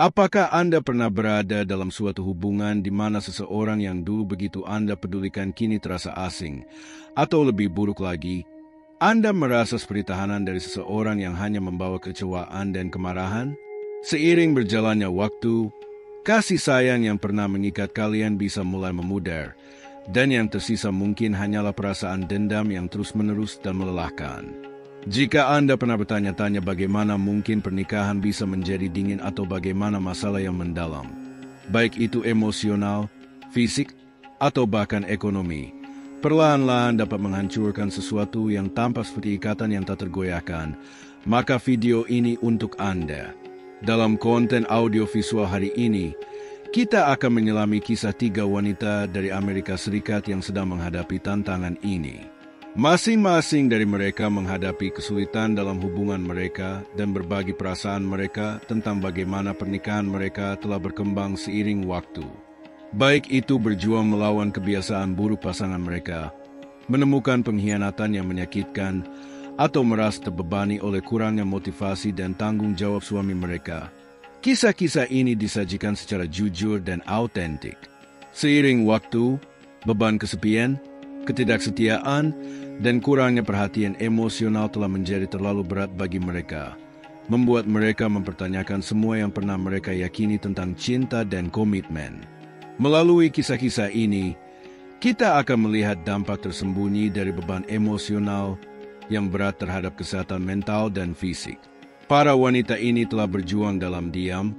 Apakah Anda pernah berada dalam suatu hubungan di mana seseorang yang dulu begitu Anda pedulikan kini terasa asing? Atau lebih buruk lagi, Anda merasa seperti tahanan dari seseorang yang hanya membawa kecewaan dan kemarahan? Seiring berjalannya waktu, kasih sayang yang pernah mengikat kalian bisa mulai memudar, dan yang tersisa mungkin hanyalah perasaan dendam yang terus-menerus dan melelahkan. Jika Anda pernah bertanya-tanya bagaimana mungkin pernikahan bisa menjadi dingin atau bagaimana masalah yang mendalam, baik itu emosional, fisik, atau bahkan ekonomi, perlahan-lahan dapat menghancurkan sesuatu yang tampak seperti ikatan yang tak tergoyahkan, maka video ini untuk Anda. Dalam konten audiovisual hari ini, kita akan menyelami kisah 3 wanita dari Amerika Serikat yang sedang menghadapi tantangan ini. Masing-masing dari mereka menghadapi kesulitan dalam hubungan mereka dan berbagi perasaan mereka tentang bagaimana pernikahan mereka telah berkembang seiring waktu. Baik itu berjuang melawan kebiasaan buruk pasangan mereka, menemukan pengkhianatan yang menyakitkan, atau merasa terbebani oleh kurangnya motivasi dan tanggung jawab suami mereka. Kisah-kisah ini disajikan secara jujur dan autentik. Seiring waktu, beban kesepian, ketidaksetiaan, dan kurangnya perhatian emosional telah menjadi terlalu berat bagi mereka, membuat mereka mempertanyakan semua yang pernah mereka yakini tentang cinta dan komitmen. Melalui kisah-kisah ini, kita akan melihat dampak tersembunyi dari beban emosional yang berat terhadap kesehatan mental dan fisik. Para wanita ini telah berjuang dalam diam,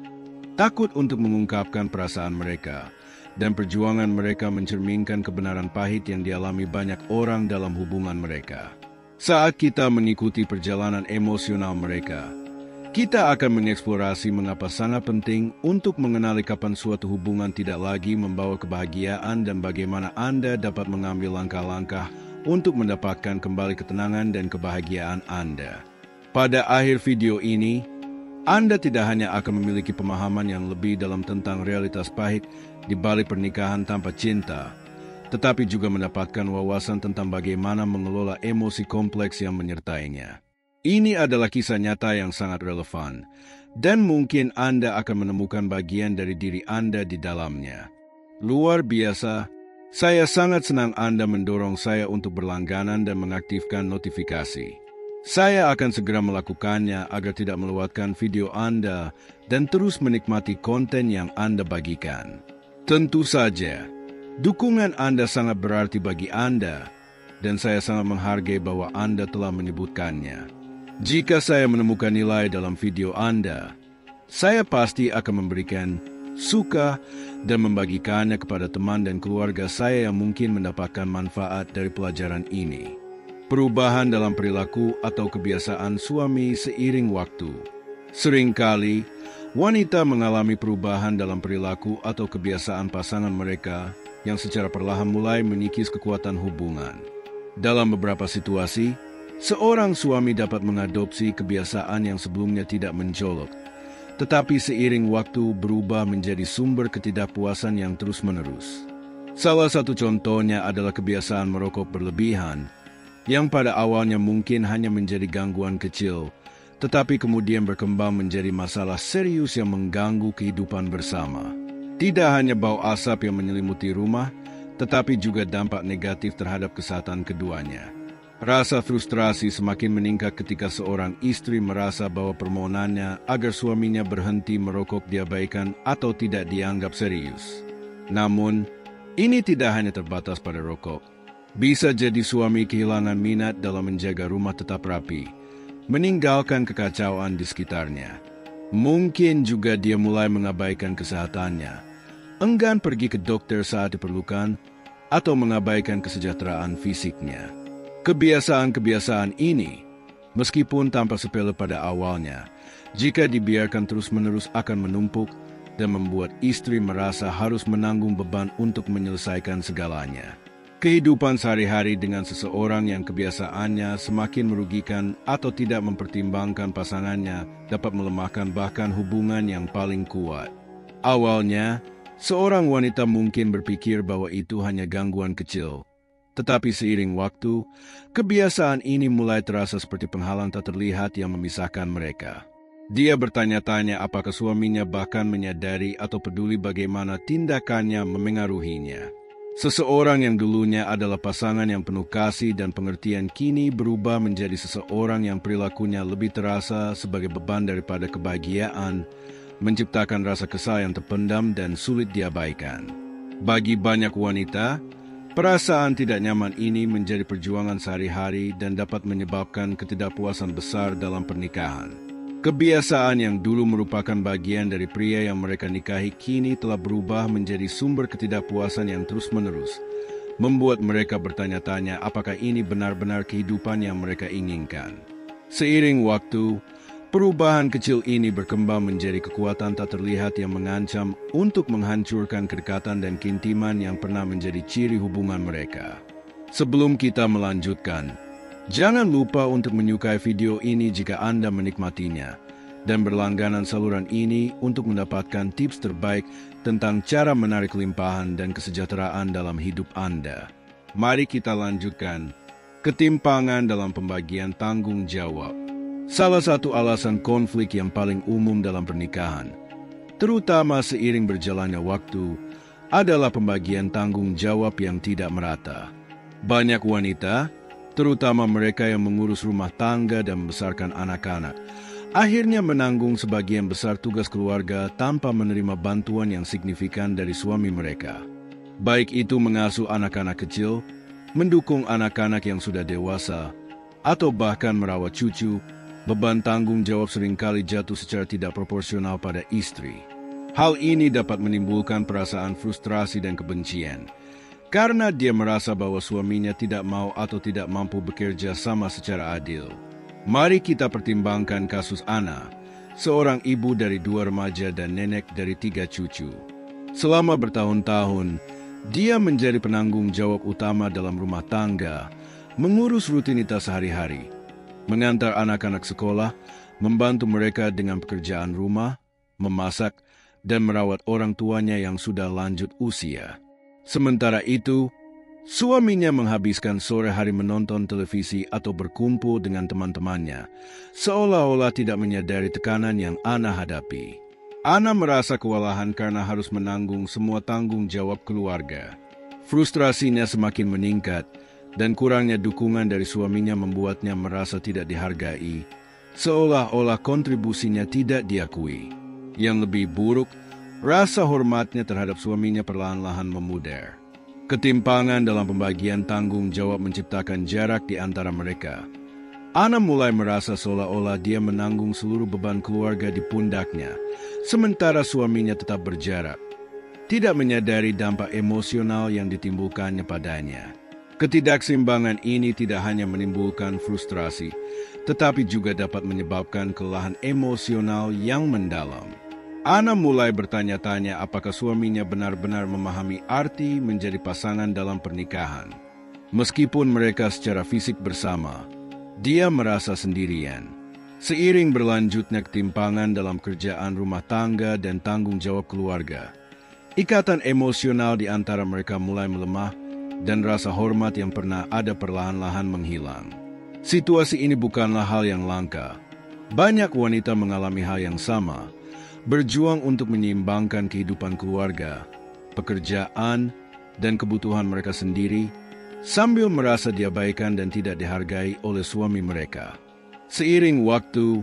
takut untuk mengungkapkan perasaan mereka, dan perjuangan mereka mencerminkan kebenaran pahit yang dialami banyak orang dalam hubungan mereka. Saat kita mengikuti perjalanan emosional mereka, kita akan mengeksplorasi mengapa sangat penting untuk mengenali kapan suatu hubungan tidak lagi membawa kebahagiaan dan bagaimana Anda dapat mengambil langkah-langkah untuk mendapatkan kembali ketenangan dan kebahagiaan Anda. Pada akhir video ini, Anda tidak hanya akan memiliki pemahaman yang lebih dalam tentang realitas pahit di balik pernikahan tanpa cinta, tetapi juga mendapatkan wawasan tentang bagaimana mengelola emosi kompleks yang menyertainya. Ini adalah kisah nyata yang sangat relevan, dan mungkin Anda akan menemukan bagian dari diri Anda di dalamnya. Luar biasa, saya sangat senang Anda mendorong saya untuk berlangganan dan mengaktifkan notifikasi. Saya akan segera melakukannya agar tidak melewatkan video Anda dan terus menikmati konten yang Anda bagikan. Tentu saja, dukungan Anda sangat berarti bagi Anda, dan saya sangat menghargai bahwa Anda telah menyebutkannya. Jika saya menemukan nilai dalam video Anda, saya pasti akan memberikan suka dan membagikannya kepada teman dan keluarga saya yang mungkin mendapatkan manfaat dari pelajaran ini. Perubahan dalam perilaku atau kebiasaan suami seiring waktu. Seringkali, wanita mengalami perubahan dalam perilaku atau kebiasaan pasangan mereka yang secara perlahan mulai mengikis kekuatan hubungan. Dalam beberapa situasi, seorang suami dapat mengadopsi kebiasaan yang sebelumnya tidak mencolok, tetapi seiring waktu berubah menjadi sumber ketidakpuasan yang terus-menerus. Salah satu contohnya adalah kebiasaan merokok berlebihan, yang pada awalnya mungkin hanya menjadi gangguan kecil, tetapi kemudian berkembang menjadi masalah serius yang mengganggu kehidupan bersama. Tidak hanya bau asap yang menyelimuti rumah, tetapi juga dampak negatif terhadap kesehatan keduanya. Rasa frustrasi semakin meningkat ketika seorang istri merasa bahwa permohonannya agar suaminya berhenti merokok diabaikan atau tidak dianggap serius. Namun, ini tidak hanya terbatas pada rokok. Bisa jadi suami kehilangan minat dalam menjaga rumah tetap rapi, meninggalkan kekacauan di sekitarnya. Mungkin juga dia mulai mengabaikan kesehatannya, enggan pergi ke dokter saat diperlukan, atau mengabaikan kesejahteraan fisiknya. Kebiasaan-kebiasaan ini, meskipun tampak sepele pada awalnya, jika dibiarkan terus-menerus akan menumpuk dan membuat istri merasa harus menanggung beban untuk menyelesaikan segalanya. Kehidupan sehari-hari dengan seseorang yang kebiasaannya semakin merugikan atau tidak mempertimbangkan pasangannya dapat melemahkan bahkan hubungan yang paling kuat. Awalnya, seorang wanita mungkin berpikir bahwa itu hanya gangguan kecil. Tetapi seiring waktu, kebiasaan ini mulai terasa seperti penghalang tak terlihat yang memisahkan mereka. Dia bertanya-tanya apakah suaminya bahkan menyadari atau peduli bagaimana tindakannya memengaruhinya. Seseorang yang dulunya adalah pasangan yang penuh kasih dan pengertian kini berubah menjadi seseorang yang perilakunya lebih terasa sebagai beban daripada kebahagiaan, menciptakan rasa kesal yang terpendam dan sulit diabaikan. Bagi banyak wanita, perasaan tidak nyaman ini menjadi perjuangan sehari-hari dan dapat menyebabkan ketidakpuasan besar dalam pernikahan. Kebiasaan yang dulu merupakan bagian dari pria yang mereka nikahi kini telah berubah menjadi sumber ketidakpuasan yang terus-menerus, membuat mereka bertanya-tanya apakah ini benar-benar kehidupan yang mereka inginkan. Seiring waktu, perubahan kecil ini berkembang menjadi kekuatan tak terlihat yang mengancam untuk menghancurkan kedekatan dan keintiman yang pernah menjadi ciri hubungan mereka. Sebelum kita melanjutkan, jangan lupa untuk menyukai video ini jika Anda menikmatinya, dan berlangganan saluran ini untuk mendapatkan tips terbaik tentang cara menarik limpahan dan kesejahteraan dalam hidup Anda. Mari kita lanjutkan. Ketimpangan dalam pembagian tanggung jawab. Salah satu alasan konflik yang paling umum dalam pernikahan, terutama seiring berjalannya waktu, adalah pembagian tanggung jawab yang tidak merata. Banyak wanita, terutama mereka yang mengurus rumah tangga dan membesarkan anak-anak, akhirnya menanggung sebagian besar tugas keluarga tanpa menerima bantuan yang signifikan dari suami mereka. Baik itu mengasuh anak-anak kecil, mendukung anak-anak yang sudah dewasa, atau bahkan merawat cucu. Beban tanggung jawab seringkali jatuh secara tidak proporsional pada istri. Hal ini dapat menimbulkan perasaan frustrasi dan kebencian, karena dia merasa bahwa suaminya tidak mau atau tidak mampu bekerja sama secara adil. Mari kita pertimbangkan kasus Ana, seorang ibu dari 2 remaja dan nenek dari 3 cucu. Selama bertahun-tahun, dia menjadi penanggung jawab utama dalam rumah tangga, mengurus rutinitas sehari-hari, mengantar anak-anak sekolah, membantu mereka dengan pekerjaan rumah, memasak, dan merawat orang tuanya yang sudah lanjut usia. Sementara itu, suaminya menghabiskan sore hari menonton televisi atau berkumpul dengan teman-temannya, seolah-olah tidak menyadari tekanan yang Ana hadapi. Ana merasa kewalahan karena harus menanggung semua tanggung jawab keluarga. Frustrasinya semakin meningkat, dan kurangnya dukungan dari suaminya membuatnya merasa tidak dihargai, seolah-olah kontribusinya tidak diakui. Yang lebih buruk, rasa hormatnya terhadap suaminya perlahan-lahan memudar. Ketimpangan dalam pembagian tanggung jawab menciptakan jarak di antara mereka. Ana mulai merasa seolah-olah dia menanggung seluruh beban keluarga di pundaknya, sementara suaminya tetap berjarak, tidak menyadari dampak emosional yang ditimbulkannya padanya. Ketidakseimbangan ini tidak hanya menimbulkan frustrasi, tetapi juga dapat menyebabkan kelelahan emosional yang mendalam. Ana mulai bertanya-tanya apakah suaminya benar-benar memahami arti menjadi pasangan dalam pernikahan. Meskipun mereka secara fisik bersama, dia merasa sendirian. Seiring berlanjutnya ketimpangan dalam kerjaan rumah tangga dan tanggung jawab keluarga, ikatan emosional di antara mereka mulai melemah, dan rasa hormat yang pernah ada perlahan-lahan menghilang. Situasi ini bukanlah hal yang langka. Banyak wanita mengalami hal yang sama, berjuang untuk menyeimbangkan kehidupan keluarga, pekerjaan, dan kebutuhan mereka sendiri, sambil merasa diabaikan dan tidak dihargai oleh suami mereka. Seiring waktu,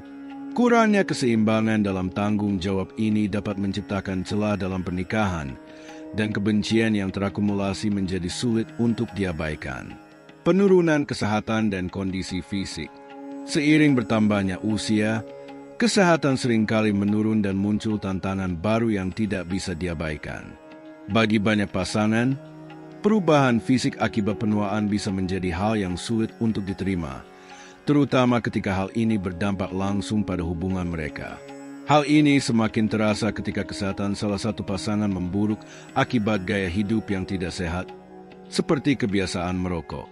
kurangnya keseimbangan dalam tanggung jawab ini dapat menciptakan celah dalam pernikahan, dan kebencian yang terakumulasi menjadi sulit untuk diabaikan. Penurunan kesehatan dan kondisi fisik. Seiring bertambahnya usia, kesehatan seringkali menurun dan muncul tantangan baru yang tidak bisa diabaikan. Bagi banyak pasangan, perubahan fisik akibat penuaan bisa menjadi hal yang sulit untuk diterima, terutama ketika hal ini berdampak langsung pada hubungan mereka. Hal ini semakin terasa ketika kesehatan salah satu pasangan memburuk akibat gaya hidup yang tidak sehat, seperti kebiasaan merokok.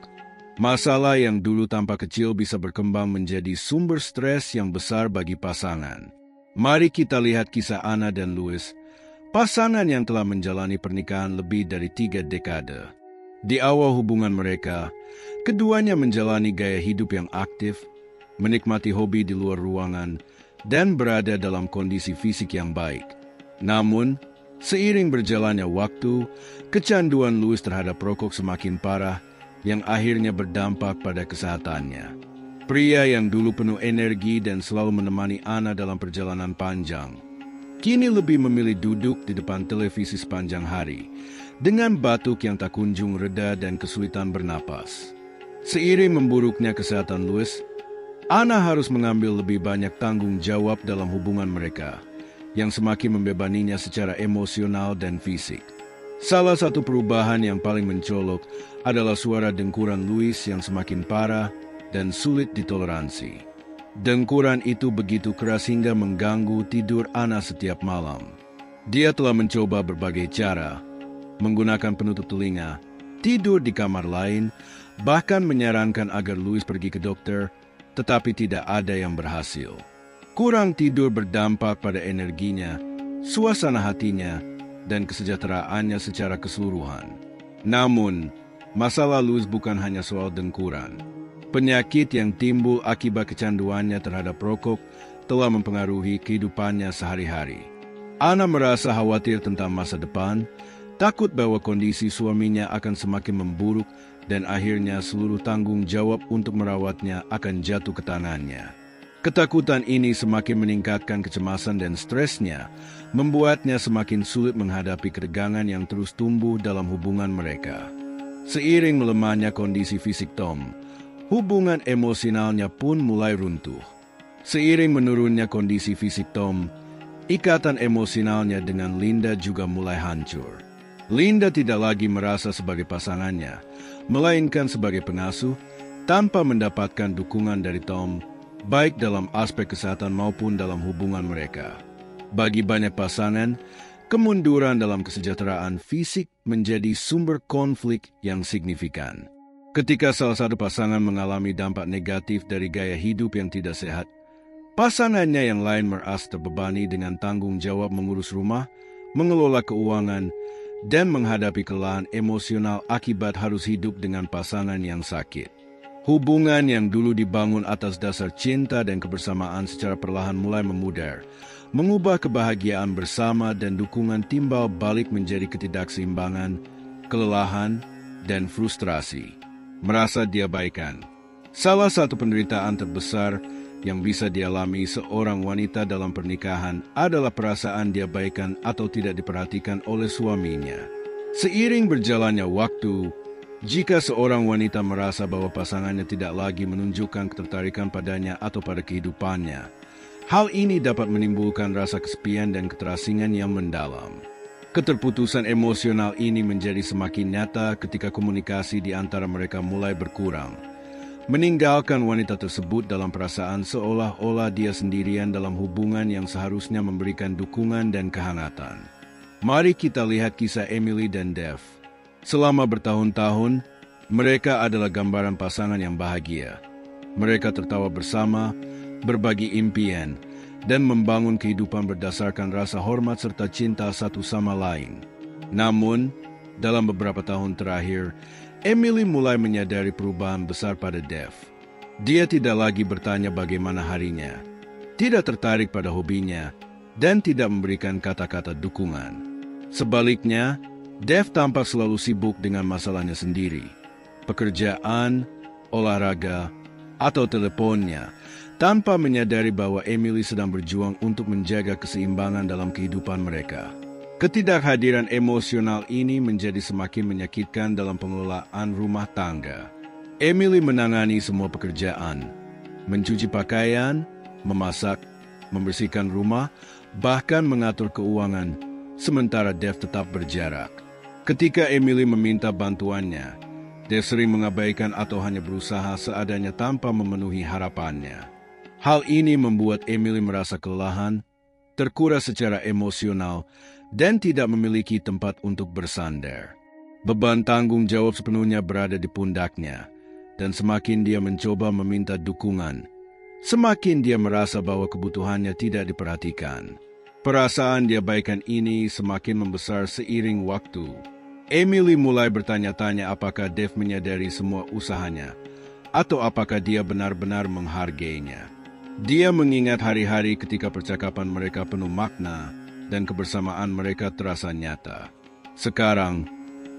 Masalah yang dulu tampak kecil bisa berkembang menjadi sumber stres yang besar bagi pasangan. Mari kita lihat kisah Ana dan Louis, pasangan yang telah menjalani pernikahan lebih dari 3 dekade. Di awal hubungan mereka, keduanya menjalani gaya hidup yang aktif, menikmati hobi di luar ruangan, dan berada dalam kondisi fisik yang baik. Namun, seiring berjalannya waktu, kecanduan Louis terhadap rokok semakin parah yang akhirnya berdampak pada kesehatannya. Pria yang dulu penuh energi dan selalu menemani Anna dalam perjalanan panjang, kini lebih memilih duduk di depan televisi sepanjang hari, dengan batuk yang tak kunjung reda dan kesulitan bernapas. Seiring memburuknya kesehatan Louis, Anna harus mengambil lebih banyak tanggung jawab dalam hubungan mereka, yang semakin membebaninya secara emosional dan fisik. Salah satu perubahan yang paling mencolok adalah suara dengkuran Louis yang semakin parah dan sulit ditoleransi. Dengkuran itu begitu keras hingga mengganggu tidur Anna setiap malam. Dia telah mencoba berbagai cara, menggunakan penutup telinga, tidur di kamar lain, bahkan menyarankan agar Louis pergi ke dokter, tetapi tidak ada yang berhasil. Kurang tidur berdampak pada energinya, suasana hatinya, dan kesejahteraannya secara keseluruhan. Namun, masalah Louis bukan hanya soal dengkuran. Penyakit yang timbul akibat kecanduannya terhadap rokok telah mempengaruhi kehidupannya sehari-hari. Anna merasa khawatir tentang masa depan, takut bahwa kondisi suaminya akan semakin memburuk dan akhirnya seluruh tanggung jawab untuk merawatnya akan jatuh ke tangannya. Ketakutan ini semakin meningkatkan kecemasan dan stresnya, membuatnya semakin sulit menghadapi ketegangan yang terus tumbuh dalam hubungan mereka. Seiring melemahnya kondisi fisik Tom, hubungan emosionalnya pun mulai runtuh. Seiring menurunnya kondisi fisik Tom, ikatan emosionalnya dengan Linda juga mulai hancur. Linda tidak lagi merasa sebagai pasangannya, melainkan sebagai pengasuh, tanpa mendapatkan dukungan dari Tom, baik dalam aspek kesehatan maupun dalam hubungan mereka. Bagi banyak pasangan, kemunduran dalam kesejahteraan fisik menjadi sumber konflik yang signifikan. Ketika salah satu pasangan mengalami dampak negatif dari gaya hidup yang tidak sehat, pasangannya yang lain merasa terbebani dengan tanggung jawab mengurus rumah, mengelola keuangan, dan menghadapi kelelahan emosional akibat harus hidup dengan pasangan yang sakit. Hubungan yang dulu dibangun atas dasar cinta dan kebersamaan secara perlahan mulai memudar, mengubah kebahagiaan bersama dan dukungan timbal balik menjadi ketidakseimbangan, kelelahan, dan frustrasi. Merasa diabaikan. Salah satu penderitaan terbesar yang bisa dialami seorang wanita dalam pernikahan adalah perasaan diabaikan atau tidak diperhatikan oleh suaminya. Seiring berjalannya waktu, jika seorang wanita merasa bahwa pasangannya tidak lagi menunjukkan ketertarikan padanya atau pada kehidupannya, hal ini dapat menimbulkan rasa kesepian dan keterasingan yang mendalam. Keterputusan emosional ini menjadi semakin nyata ketika komunikasi di antara mereka mulai berkurang, meninggalkan wanita tersebut dalam perasaan seolah-olah dia sendirian dalam hubungan yang seharusnya memberikan dukungan dan kehangatan. Mari kita lihat kisah Emily dan Dave. Selama bertahun-tahun, mereka adalah gambaran pasangan yang bahagia. Mereka tertawa bersama, berbagi impian, dan membangun kehidupan berdasarkan rasa hormat serta cinta satu sama lain. Namun, dalam beberapa tahun terakhir, Emily mulai menyadari perubahan besar pada Dave. Dia tidak lagi bertanya bagaimana harinya, tidak tertarik pada hobinya, dan tidak memberikan kata-kata dukungan. Sebaliknya, Dave tampak selalu sibuk dengan masalahnya sendiri, pekerjaan, olahraga, atau teleponnya, tanpa menyadari bahwa Emily sedang berjuang untuk menjaga keseimbangan dalam kehidupan mereka. Ketidakhadiran emosional ini menjadi semakin menyakitkan dalam pengelolaan rumah tangga. Emily menangani semua pekerjaan, mencuci pakaian, memasak, membersihkan rumah, bahkan mengatur keuangan, sementara Dave tetap berjarak. Ketika Emily meminta bantuannya, Dave sering mengabaikan atau hanya berusaha seadanya tanpa memenuhi harapannya. Hal ini membuat Emily merasa kelelahan, terkuras secara emosional, dan tidak memiliki tempat untuk bersandar. Beban tanggung jawab sepenuhnya berada di pundaknya, dan semakin dia mencoba meminta dukungan, semakin dia merasa bahwa kebutuhannya tidak diperhatikan. Perasaan diabaikan ini semakin membesar seiring waktu. Emily mulai bertanya-tanya apakah Dave menyadari semua usahanya, atau apakah dia benar-benar menghargainya. Dia mengingat hari-hari ketika percakapan mereka penuh makna dan kebersamaan mereka terasa nyata. Sekarang,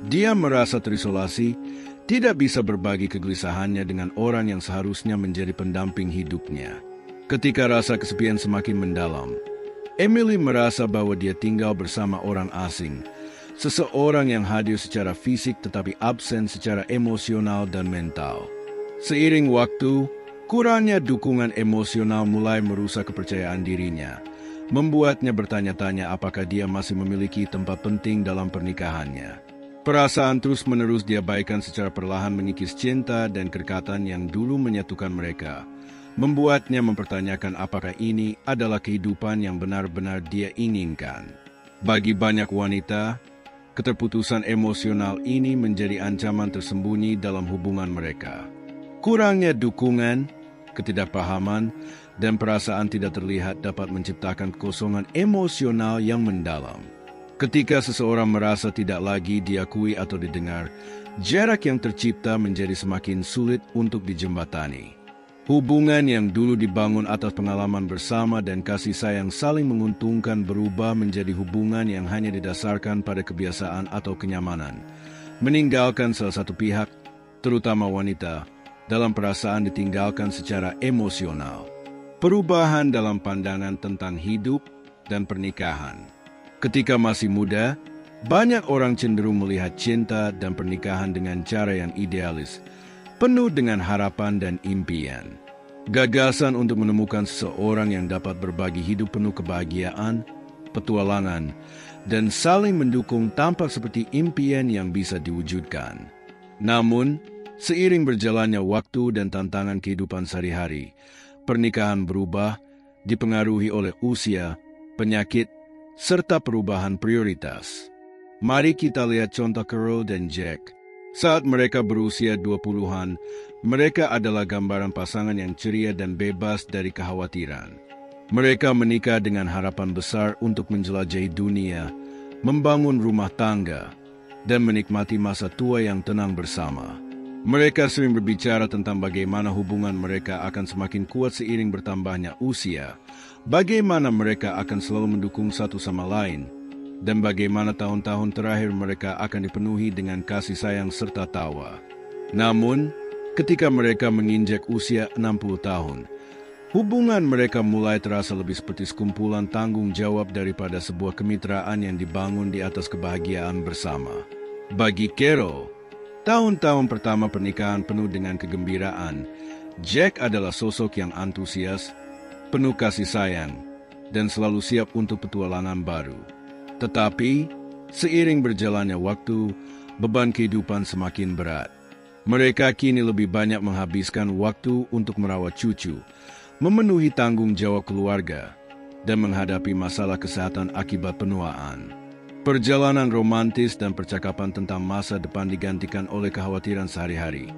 dia merasa terisolasi, tidak bisa berbagi kegelisahannya dengan orang yang seharusnya menjadi pendamping hidupnya. Ketika rasa kesepian semakin mendalam, Emily merasa bahwa dia tinggal bersama orang asing, seseorang yang hadir secara fisik tetapi absen secara emosional dan mental. Seiring waktu, kurangnya dukungan emosional mulai merusak kepercayaan dirinya, membuatnya bertanya-tanya apakah dia masih memiliki tempat penting dalam pernikahannya. Perasaan terus-menerus diabaikan secara perlahan mengikis cinta dan kedekatan yang dulu menyatukan mereka, membuatnya mempertanyakan apakah ini adalah kehidupan yang benar-benar dia inginkan. Bagi banyak wanita, keterputusan emosional ini menjadi ancaman tersembunyi dalam hubungan mereka. Kurangnya dukungan, ketidakpahaman, dan perasaan tidak terlihat dapat menciptakan kekosongan emosional yang mendalam. Ketika seseorang merasa tidak lagi diakui atau didengar, jarak yang tercipta menjadi semakin sulit untuk dijembatani. Hubungan yang dulu dibangun atas pengalaman bersama dan kasih sayang saling menguntungkan berubah menjadi hubungan yang hanya didasarkan pada kebiasaan atau kenyamanan, meninggalkan salah satu pihak, terutama wanita, dalam perasaan ditinggalkan secara emosional. Perubahan dalam pandangan tentang hidup dan pernikahan. Ketika masih muda, banyak orang cenderung melihat cinta dan pernikahan dengan cara yang idealis, penuh dengan harapan dan impian. Gagasan untuk menemukan seseorang yang dapat berbagi hidup penuh kebahagiaan, petualangan, dan saling mendukung tampak seperti impian yang bisa diwujudkan. Namun, seiring berjalannya waktu dan tantangan kehidupan sehari-hari, pernikahan berubah, dipengaruhi oleh usia, penyakit, serta perubahan prioritas. Mari kita lihat contoh Carol dan Jack. Saat mereka berusia 20-an, mereka adalah gambaran pasangan yang ceria dan bebas dari kekhawatiran. Mereka menikah dengan harapan besar untuk menjelajahi dunia, membangun rumah tangga, dan menikmati masa tua yang tenang bersama. Mereka sering berbicara tentang bagaimana hubungan mereka akan semakin kuat seiring bertambahnya usia, bagaimana mereka akan selalu mendukung satu sama lain, dan bagaimana tahun-tahun terakhir mereka akan dipenuhi dengan kasih sayang serta tawa. Namun, ketika mereka menginjak usia 60 tahun, hubungan mereka mulai terasa lebih seperti sekumpulan tanggung jawab daripada sebuah kemitraan yang dibangun di atas kebahagiaan bersama. Bagi Carol, tahun-tahun pertama pernikahan penuh dengan kegembiraan. Jack adalah sosok yang antusias, penuh kasih sayang, dan selalu siap untuk petualangan baru. Tetapi, seiring berjalannya waktu, beban kehidupan semakin berat. Mereka kini lebih banyak menghabiskan waktu untuk merawat cucu, memenuhi tanggung jawab keluarga, dan menghadapi masalah kesehatan akibat penuaan. Perjalanan romantis dan percakapan tentang masa depan digantikan oleh kekhawatiran sehari-hari,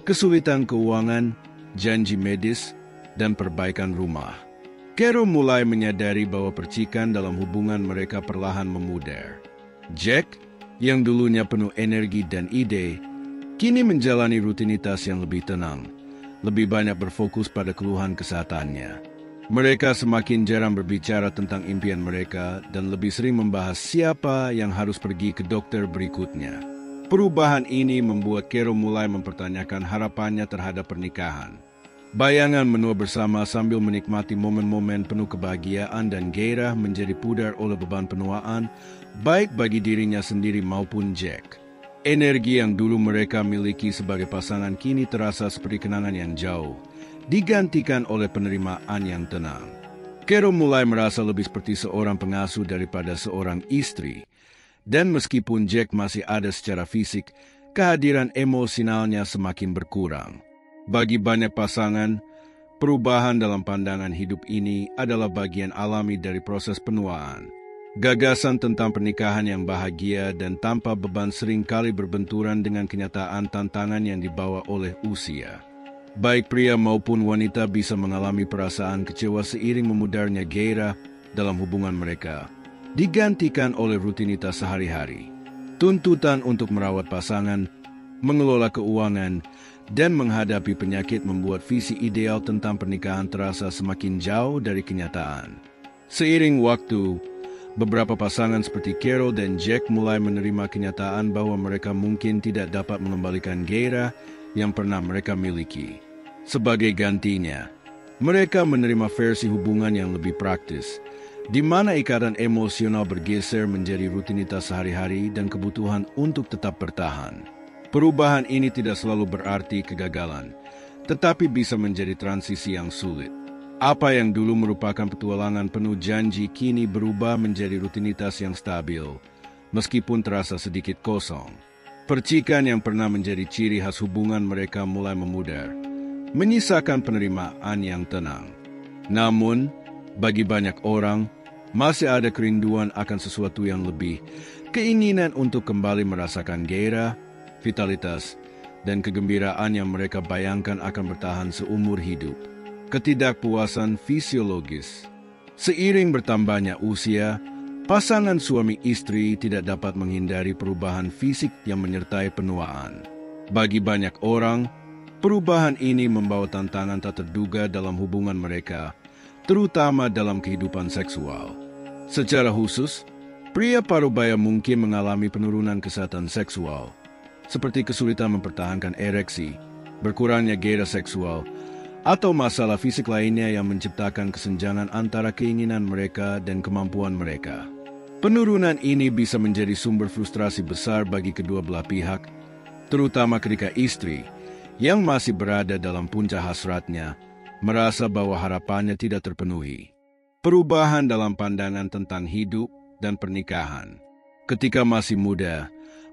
kesulitan keuangan, janji medis, dan perbaikan rumah. Carol mulai menyadari bahwa percikan dalam hubungan mereka perlahan memudar. Jack, yang dulunya penuh energi dan ide, kini menjalani rutinitas yang lebih tenang, lebih banyak berfokus pada keluhan kesehatannya. Mereka semakin jarang berbicara tentang impian mereka dan lebih sering membahas siapa yang harus pergi ke dokter berikutnya. Perubahan ini membuat Carol mulai mempertanyakan harapannya terhadap pernikahan. Bayangan menua bersama sambil menikmati momen-momen penuh kebahagiaan dan gairah menjadi pudar oleh beban penuaan, baik bagi dirinya sendiri maupun Jack. Energi yang dulu mereka miliki sebagai pasangan kini terasa seperti kenangan yang jauh, digantikan oleh penerimaan yang tenang. Carol mulai merasa lebih seperti seorang pengasuh daripada seorang istri, dan meskipun Jack masih ada secara fisik, kehadiran emosionalnya semakin berkurang. Bagi banyak pasangan, perubahan dalam pandangan hidup ini adalah bagian alami dari proses penuaan. Gagasan tentang pernikahan yang bahagia dan tanpa beban seringkali berbenturan dengan kenyataan tantangan yang dibawa oleh usia. Baik pria maupun wanita bisa mengalami perasaan kecewa seiring memudarnya gairah dalam hubungan mereka, digantikan oleh rutinitas sehari-hari. Tuntutan untuk merawat pasangan, mengelola keuangan, dan menghadapi penyakit membuat visi ideal tentang pernikahan terasa semakin jauh dari kenyataan. Seiring waktu, beberapa pasangan seperti Carol dan Jack mulai menerima kenyataan bahwa mereka mungkin tidak dapat mengembalikan gairah yang pernah mereka miliki. Sebagai gantinya, mereka menerima versi hubungan yang lebih praktis, di mana ikatan emosional bergeser menjadi rutinitas sehari-hari dan kebutuhan untuk tetap bertahan. Perubahan ini tidak selalu berarti kegagalan, tetapi bisa menjadi transisi yang sulit. Apa yang dulu merupakan petualangan penuh janji kini berubah menjadi rutinitas yang stabil, meskipun terasa sedikit kosong. Percikan yang pernah menjadi ciri khas hubungan mereka mulai memudar, menyisakan penerimaan yang tenang. Namun, bagi banyak orang, masih ada kerinduan akan sesuatu yang lebih, keinginan untuk kembali merasakan gairah, vitalitas, dan kegembiraan yang mereka bayangkan akan bertahan seumur hidup. Ketidakpuasan fisiologis. Seiring bertambahnya usia, pasangan suami istri tidak dapat menghindari perubahan fisik yang menyertai penuaan. Bagi banyak orang, perubahan ini membawa tantangan tak terduga dalam hubungan mereka, terutama dalam kehidupan seksual. Secara khusus, pria parubaya mungkin mengalami penurunan kesehatan seksual, seperti kesulitan mempertahankan ereksi, berkurangnya gairah seksual, atau masalah fisik lainnya yang menciptakan kesenjangan antara keinginan mereka dan kemampuan mereka. Penurunan ini bisa menjadi sumber frustrasi besar bagi kedua belah pihak, terutama ketika istri, yang masih berada dalam puncak hasratnya, merasa bahwa harapannya tidak terpenuhi. Perubahan dalam pandangan tentang hidup dan pernikahan. Ketika masih muda,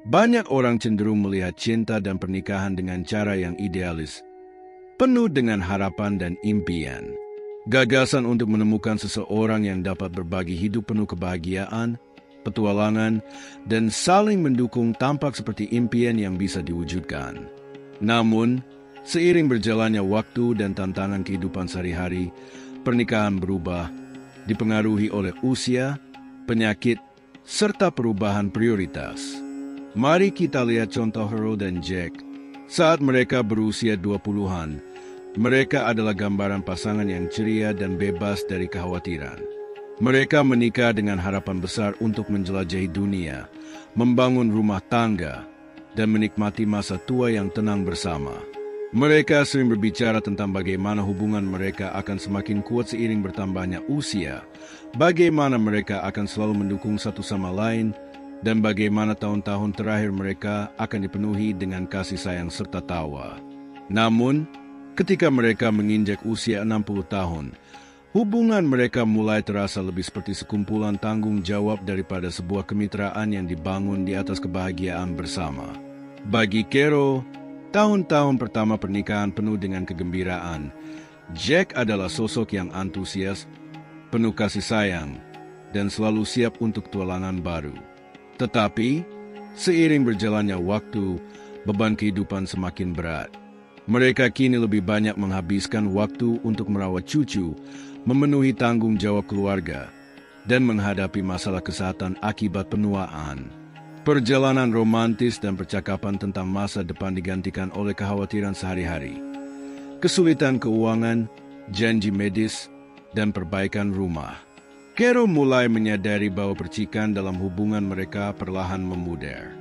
banyak orang cenderung melihat cinta dan pernikahan dengan cara yang idealis, penuh dengan harapan dan impian. Gagasan untuk menemukan seseorang yang dapat berbagi hidup penuh kebahagiaan, petualangan, dan saling mendukung tampak seperti impian yang bisa diwujudkan. Namun, seiring berjalannya waktu dan tantangan kehidupan sehari-hari, pernikahan berubah, dipengaruhi oleh usia, penyakit, serta perubahan prioritas. Mari kita lihat contoh Harold dan Jack. Saat mereka berusia 20-an, mereka adalah gambaran pasangan yang ceria dan bebas dari kekhawatiran. Mereka menikah dengan harapan besar untuk menjelajahi dunia, membangun rumah tangga, dan menikmati masa tua yang tenang bersama. Mereka sering berbicara tentang bagaimana hubungan mereka akan semakin kuat seiring bertambahnya usia, bagaimana mereka akan selalu mendukung satu sama lain, dan bagaimana tahun-tahun terakhir mereka akan dipenuhi dengan kasih sayang serta tawa. Namun, ketika mereka menginjak usia 60 tahun, hubungan mereka mulai terasa lebih seperti sekumpulan tanggung jawab daripada sebuah kemitraan yang dibangun di atas kebahagiaan bersama. Bagi Carol, tahun-tahun pertama pernikahan penuh dengan kegembiraan. Jack adalah sosok yang antusias, penuh kasih sayang, dan selalu siap untuk tualangan baru. Tetapi, seiring berjalannya waktu, beban kehidupan semakin berat. Mereka kini lebih banyak menghabiskan waktu untuk merawat cucu, memenuhi tanggung jawab keluarga, dan menghadapi masalah kesehatan akibat penuaan. Perjalanan romantis dan percakapan tentang masa depan digantikan oleh kekhawatiran sehari-hari. Kesulitan keuangan, janji medis, dan perbaikan rumah. Carol mulai menyadari bahwa percikan dalam hubungan mereka perlahan memudar.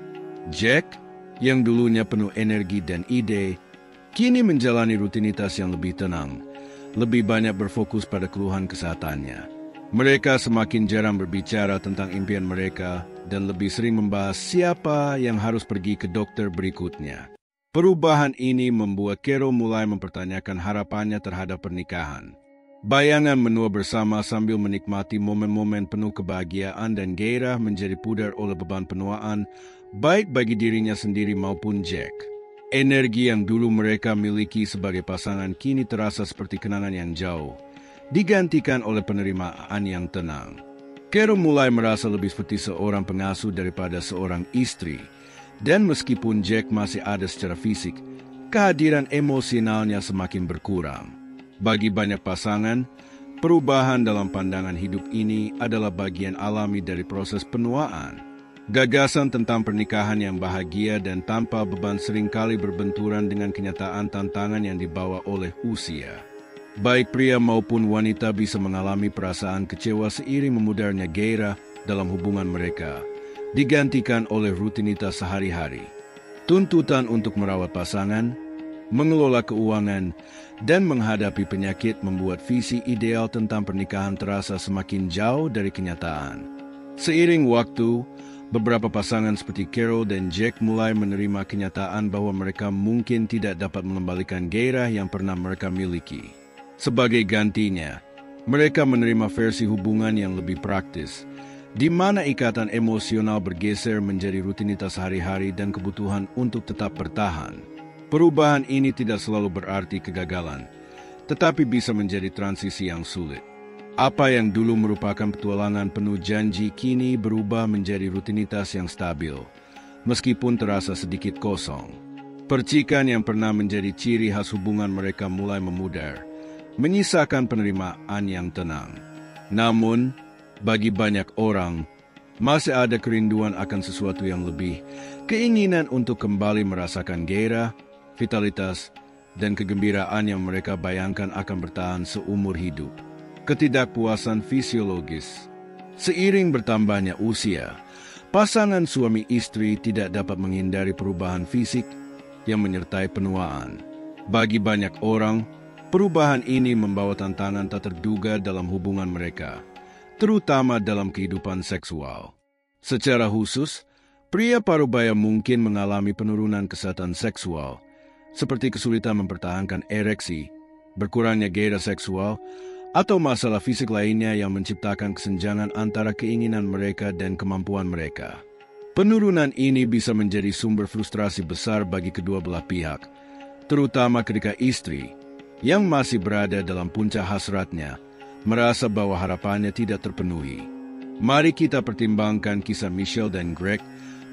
Jack, yang dulunya penuh energi dan ide, kini menjalani rutinitas yang lebih tenang, lebih banyak berfokus pada keluhan kesehatannya. Mereka semakin jarang berbicara tentang impian mereka dan lebih sering membahas siapa yang harus pergi ke dokter berikutnya. Perubahan ini membuat Carol mulai mempertanyakan harapannya terhadap pernikahan. Bayangan menua bersama sambil menikmati momen-momen penuh kebahagiaan dan gairah menjadi pudar oleh beban penuaan, baik bagi dirinya sendiri maupun Jack. Energi yang dulu mereka miliki sebagai pasangan kini terasa seperti kenangan yang jauh, digantikan oleh penerimaan yang tenang. Carol mulai merasa lebih seperti seorang pengasuh daripada seorang istri, dan meskipun Jack masih ada secara fisik, kehadiran emosionalnya semakin berkurang. Bagi banyak pasangan, perubahan dalam pandangan hidup ini adalah bagian alami dari proses penuaan. Gagasan tentang pernikahan yang bahagia dan tanpa beban seringkali berbenturan dengan kenyataan tantangan yang dibawa oleh usia. Baik pria maupun wanita bisa mengalami perasaan kecewa seiring memudarnya gairah dalam hubungan mereka, digantikan oleh rutinitas sehari-hari. Tuntutan untuk merawat pasangan, mengelola keuangan, dan menghadapi penyakit membuat visi ideal tentang pernikahan terasa semakin jauh dari kenyataan. Seiring waktu, beberapa pasangan seperti Carol dan Jack mulai menerima kenyataan bahwa mereka mungkin tidak dapat mengembalikan gairah yang pernah mereka miliki. Sebagai gantinya, mereka menerima versi hubungan yang lebih praktis, di mana ikatan emosional bergeser menjadi rutinitas hari-hari dan kebutuhan untuk tetap bertahan. Perubahan ini tidak selalu berarti kegagalan, tetapi bisa menjadi transisi yang sulit. Apa yang dulu merupakan petualangan penuh janji kini berubah menjadi rutinitas yang stabil, meskipun terasa sedikit kosong. Percikan yang pernah menjadi ciri khas hubungan mereka mulai memudar, menyisakan penerimaan yang tenang. Namun, bagi banyak orang, masih ada kerinduan akan sesuatu yang lebih, keinginan untuk kembali merasakan gairah, vitalitas, dan kegembiraan yang mereka bayangkan akan bertahan seumur hidup. Ketidakpuasan fisiologis. Seiring bertambahnya usia, pasangan suami istri tidak dapat menghindari perubahan fisik yang menyertai penuaan. Bagi banyak orang, perubahan ini membawa tantangan tak terduga dalam hubungan mereka, terutama dalam kehidupan seksual. Secara khusus, pria parubaya mungkin mengalami penurunan kesehatan seksual, seperti kesulitan mempertahankan ereksi, berkurangnya gairah seksual, atau masalah fisik lainnya yang menciptakan kesenjangan antara keinginan mereka dan kemampuan mereka. Penurunan ini bisa menjadi sumber frustrasi besar bagi kedua belah pihak, terutama ketika istri, yang masih berada dalam puncak hasratnya, merasa bahwa harapannya tidak terpenuhi. Mari kita pertimbangkan kisah Michelle dan Greg,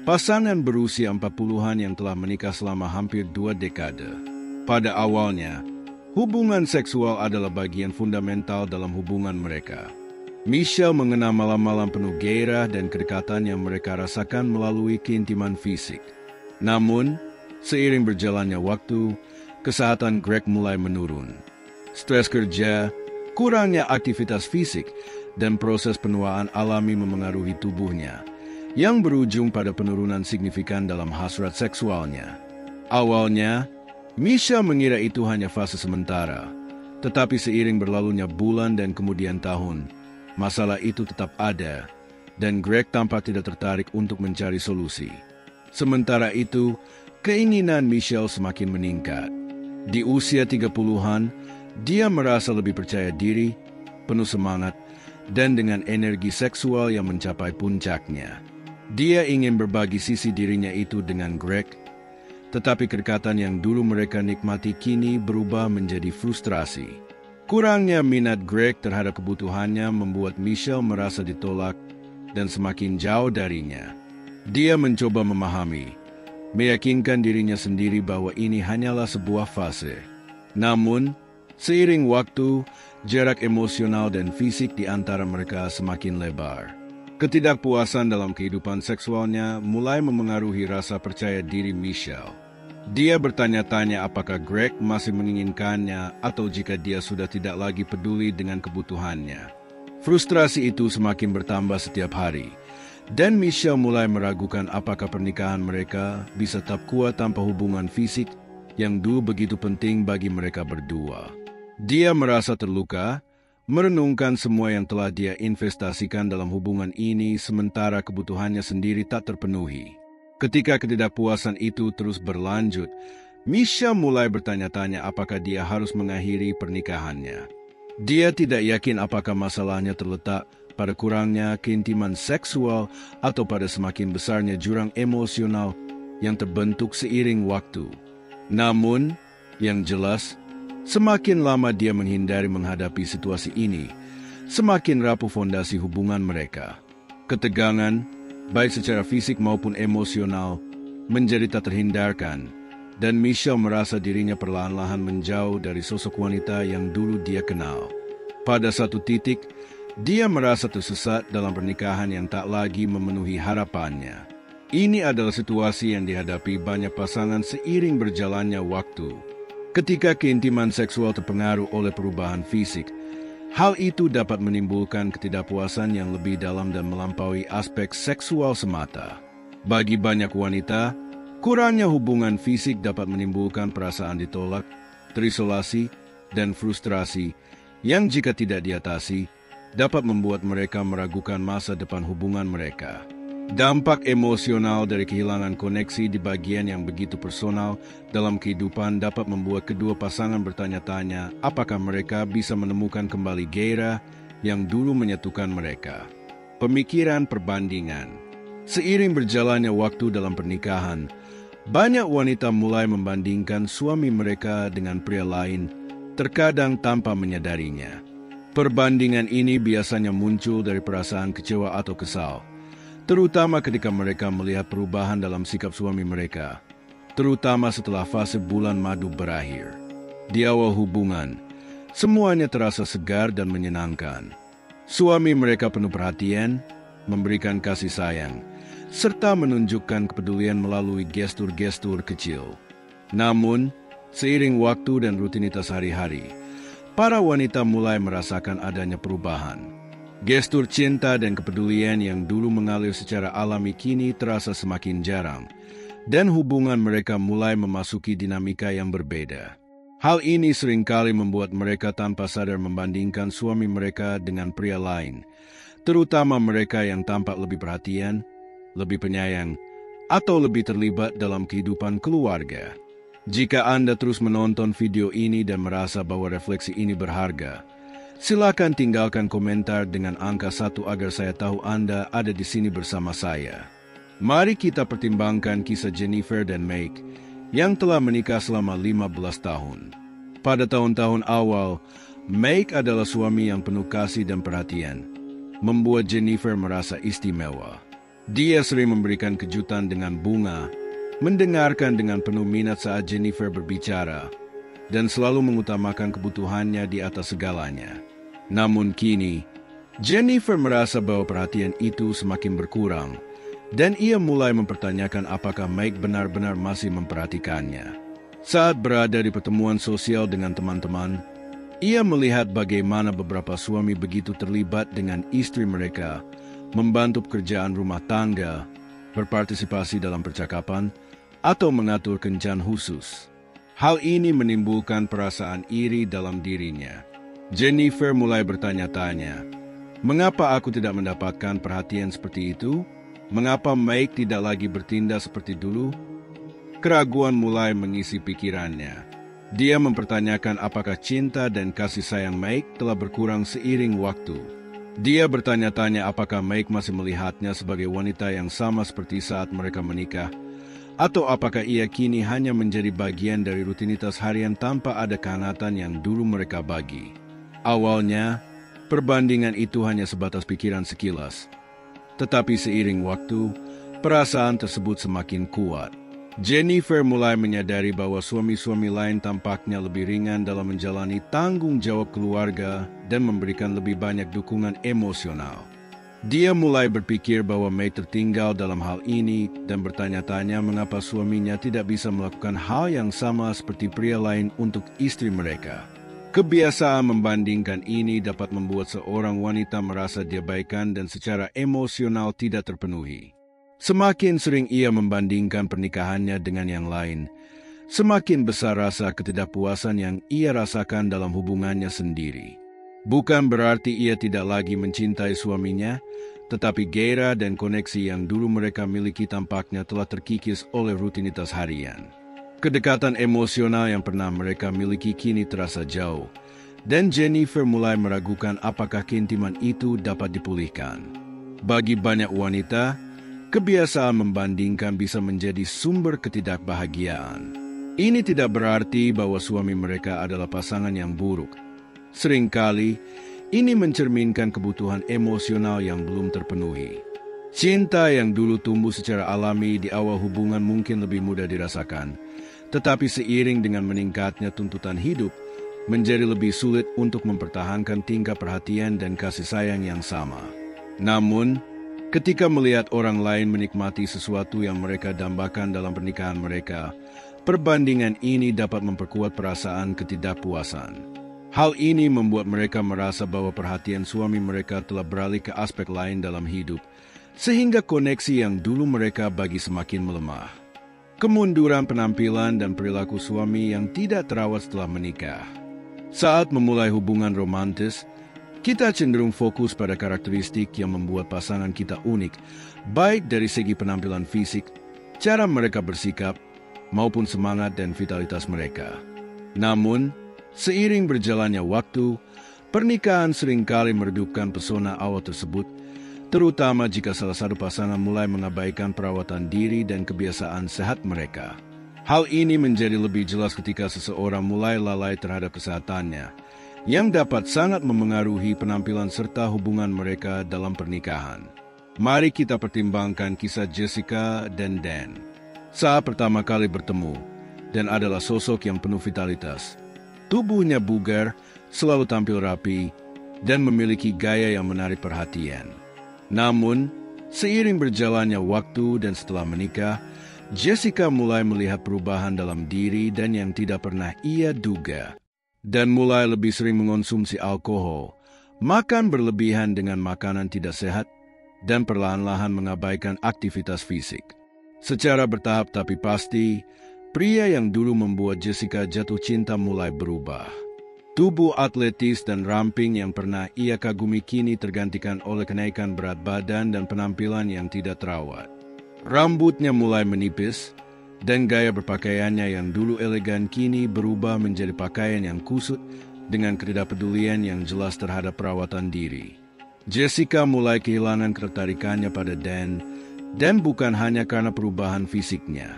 pasangan berusia 40-an yang telah menikah selama hampir 2 dekade. Pada awalnya, hubungan seksual adalah bagian fundamental dalam hubungan mereka. Michelle mengenal malam-malam penuh gairah dan kedekatan yang mereka rasakan melalui keintiman fisik. Namun, seiring berjalannya waktu, kesehatan Greg mulai menurun. Stres kerja, kurangnya aktivitas fisik, dan proses penuaan alami memengaruhi tubuhnya, yang berujung pada penurunan signifikan dalam hasrat seksualnya. Awalnya, Michelle mengira itu hanya fase sementara, tetapi seiring berlalunya bulan dan kemudian tahun, masalah itu tetap ada, dan Greg tampak tidak tertarik untuk mencari solusi. Sementara itu, keinginan Michelle semakin meningkat. Di usia 30-an, dia merasa lebih percaya diri, penuh semangat, dan dengan energi seksual yang mencapai puncaknya. Dia ingin berbagi sisi dirinya itu dengan Greg, tetapi kedekatan yang dulu mereka nikmati kini berubah menjadi frustrasi. Kurangnya minat Greg terhadap kebutuhannya membuat Michelle merasa ditolak dan semakin jauh darinya. Dia mencoba memahami, meyakinkan dirinya sendiri bahwa ini hanyalah sebuah fase. Namun, seiring waktu, jarak emosional dan fisik di antara mereka semakin lebar. Ketidakpuasan dalam kehidupan seksualnya mulai memengaruhi rasa percaya diri Michelle. Dia bertanya-tanya apakah Greg masih menginginkannya atau jika dia sudah tidak lagi peduli dengan kebutuhannya. Frustrasi itu semakin bertambah setiap hari, dan Michelle mulai meragukan apakah pernikahan mereka bisa tetap kuat tanpa hubungan fisik yang dulu begitu penting bagi mereka berdua. Dia merasa terluka, merenungkan semua yang telah dia investasikan dalam hubungan ini sementara kebutuhannya sendiri tak terpenuhi. Ketika ketidakpuasan itu terus berlanjut, Michelle mulai bertanya-tanya apakah dia harus mengakhiri pernikahannya. Dia tidak yakin apakah masalahnya terletak pada kurangnya keintiman seksual atau pada semakin besarnya jurang emosional yang terbentuk seiring waktu. Namun, yang jelas, semakin lama dia menghindari menghadapi situasi ini, semakin rapuh fondasi hubungan mereka. Ketegangan, baik secara fisik maupun emosional, menjadi tak terhindarkan, dan Michelle merasa dirinya perlahan-lahan menjauh dari sosok wanita yang dulu dia kenal. Pada satu titik, Dia merasa tersesat dalam pernikahan yang tak lagi memenuhi harapannya. Ini adalah situasi yang dihadapi banyak pasangan seiring berjalannya waktu. Ketika keintiman seksual terpengaruh oleh perubahan fisik, hal itu dapat menimbulkan ketidakpuasan yang lebih dalam dan melampaui aspek seksual semata. Bagi banyak wanita, kurangnya hubungan fisik dapat menimbulkan perasaan ditolak, terisolasi, dan frustrasi yang jika tidak diatasi, dapat membuat mereka meragukan masa depan hubungan mereka. Dampak emosional dari kehilangan koneksi di bagian yang begitu personal dalam kehidupan dapat membuat kedua pasangan bertanya-tanya apakah mereka bisa menemukan kembali gairah yang dulu menyatukan mereka. Pemikiran perbandingan. Seiring berjalannya waktu dalam pernikahan, banyak wanita mulai membandingkan suami mereka dengan pria lain, terkadang tanpa menyadarinya. Perbandingan ini biasanya muncul dari perasaan kecewa atau kesal, terutama ketika mereka melihat perubahan dalam sikap suami mereka, terutama setelah fase bulan madu berakhir. Di awal hubungan, semuanya terasa segar dan menyenangkan. Suami mereka penuh perhatian, memberikan kasih sayang, serta menunjukkan kepedulian melalui gestur-gestur kecil. Namun, seiring waktu dan rutinitas hari-hari, para wanita mulai merasakan adanya perubahan. Gestur cinta dan kepedulian yang dulu mengalir secara alami kini terasa semakin jarang, dan hubungan mereka mulai memasuki dinamika yang berbeda. Hal ini seringkali membuat mereka tanpa sadar membandingkan suami mereka dengan pria lain, terutama mereka yang tampak lebih perhatian, lebih penyayang, atau lebih terlibat dalam kehidupan keluarga. Jika Anda terus menonton video ini dan merasa bahwa refleksi ini berharga, silakan tinggalkan komentar dengan angka 1 agar saya tahu Anda ada di sini bersama saya. Mari kita pertimbangkan kisah Jennifer dan Mike yang telah menikah selama 15 tahun. Pada tahun-tahun awal, Mike adalah suami yang penuh kasih dan perhatian, membuat Jennifer merasa istimewa. Dia sering memberikan kejutan dengan bunga, mendengarkan dengan penuh minat saat Jennifer berbicara, dan selalu mengutamakan kebutuhannya di atas segalanya. Namun kini, Jennifer merasa bahwa perhatian itu semakin berkurang, dan ia mulai mempertanyakan apakah Mike benar-benar masih memperhatikannya. Saat berada di pertemuan sosial dengan teman-teman, ia melihat bagaimana beberapa suami begitu terlibat dengan istri mereka, membantu pekerjaan rumah tangga, berpartisipasi dalam percakapan, atau mengatur kencan khusus. Hal ini menimbulkan perasaan iri dalam dirinya. Jennifer mulai bertanya-tanya, mengapa aku tidak mendapatkan perhatian seperti itu? Mengapa Mike tidak lagi bertindak seperti dulu? Keraguan mulai mengisi pikirannya. Dia mempertanyakan apakah cinta dan kasih sayang Mike telah berkurang seiring waktu. Dia bertanya-tanya apakah Mike masih melihatnya sebagai wanita yang sama seperti saat mereka menikah, atau apakah ia kini hanya menjadi bagian dari rutinitas harian tanpa ada kehangatan yang dulu mereka bagi. Awalnya, perbandingan itu hanya sebatas pikiran sekilas. Tetapi seiring waktu, perasaan tersebut semakin kuat. Jennifer mulai menyadari bahwa suami-suami lain tampaknya lebih ringan dalam menjalani tanggung jawab keluarga dan memberikan lebih banyak dukungan emosional. Dia mulai berpikir bahwa May tertinggal dalam hal ini dan bertanya-tanya mengapa suaminya tidak bisa melakukan hal yang sama seperti pria lain untuk istri mereka. Kebiasaan membandingkan ini dapat membuat seorang wanita merasa diabaikan dan secara emosional tidak terpenuhi. Semakin sering ia membandingkan pernikahannya dengan yang lain, semakin besar rasa ketidakpuasan yang ia rasakan dalam hubungannya sendiri. Bukan berarti ia tidak lagi mencintai suaminya, tetapi gairah dan koneksi yang dulu mereka miliki tampaknya telah terkikis oleh rutinitas harian. Kedekatan emosional yang pernah mereka miliki kini terasa jauh, dan Jennifer mulai meragukan apakah keintiman itu dapat dipulihkan. Bagi banyak wanita, kebiasaan membandingkan bisa menjadi sumber ketidakbahagiaan. Ini tidak berarti bahwa suami mereka adalah pasangan yang buruk. Seringkali, ini mencerminkan kebutuhan emosional yang belum terpenuhi. Cinta yang dulu tumbuh secara alami di awal hubungan mungkin lebih mudah dirasakan, tetapi seiring dengan meningkatnya tuntutan hidup, menjadi lebih sulit untuk mempertahankan tingkat perhatian dan kasih sayang yang sama. Namun, ketika melihat orang lain menikmati sesuatu yang mereka dambakan dalam pernikahan mereka, perbandingan ini dapat memperkuat perasaan ketidakpuasan. Hal ini membuat mereka merasa bahwa perhatian suami mereka telah beralih ke aspek lain dalam hidup, sehingga koneksi yang dulu mereka bagi semakin melemah. Kemunduran penampilan dan perilaku suami yang tidak terawat setelah menikah. Saat memulai hubungan romantis, kita cenderung fokus pada karakteristik yang membuat pasangan kita unik, baik dari segi penampilan fisik, cara mereka bersikap, maupun semangat dan vitalitas mereka. Namun, seiring berjalannya waktu, pernikahan seringkali meredupkan pesona awal tersebut, terutama jika salah satu pasangan mulai mengabaikan perawatan diri dan kebiasaan sehat mereka. Hal ini menjadi lebih jelas ketika seseorang mulai lalai terhadap kesehatannya, yang dapat sangat memengaruhi penampilan serta hubungan mereka dalam pernikahan. Mari kita pertimbangkan kisah Jessica dan Dan. Saat pertama kali bertemu, Dan adalah sosok yang penuh vitalitas. Tubuhnya bugar, selalu tampil rapi, dan memiliki gaya yang menarik perhatian. Namun, seiring berjalannya waktu dan setelah menikah, Jessica mulai melihat perubahan dalam diri dan yang tidak pernah ia duga, dan mulai lebih sering mengonsumsi alkohol, makan berlebihan dengan makanan tidak sehat, dan perlahan-lahan mengabaikan aktivitas fisik. Secara bertahap tapi pasti, pria yang dulu membuat Jessica jatuh cinta mulai berubah. Tubuh atletis dan ramping yang pernah ia kagumi kini tergantikan oleh kenaikan berat badan dan penampilan yang tidak terawat. Rambutnya mulai menipis, dan gaya berpakaiannya yang dulu elegan kini berubah menjadi pakaian yang kusut dengan ketidakpedulian yang jelas terhadap perawatan diri. Jessica mulai kehilangan ketertarikannya pada Dan bukan hanya karena perubahan fisiknya.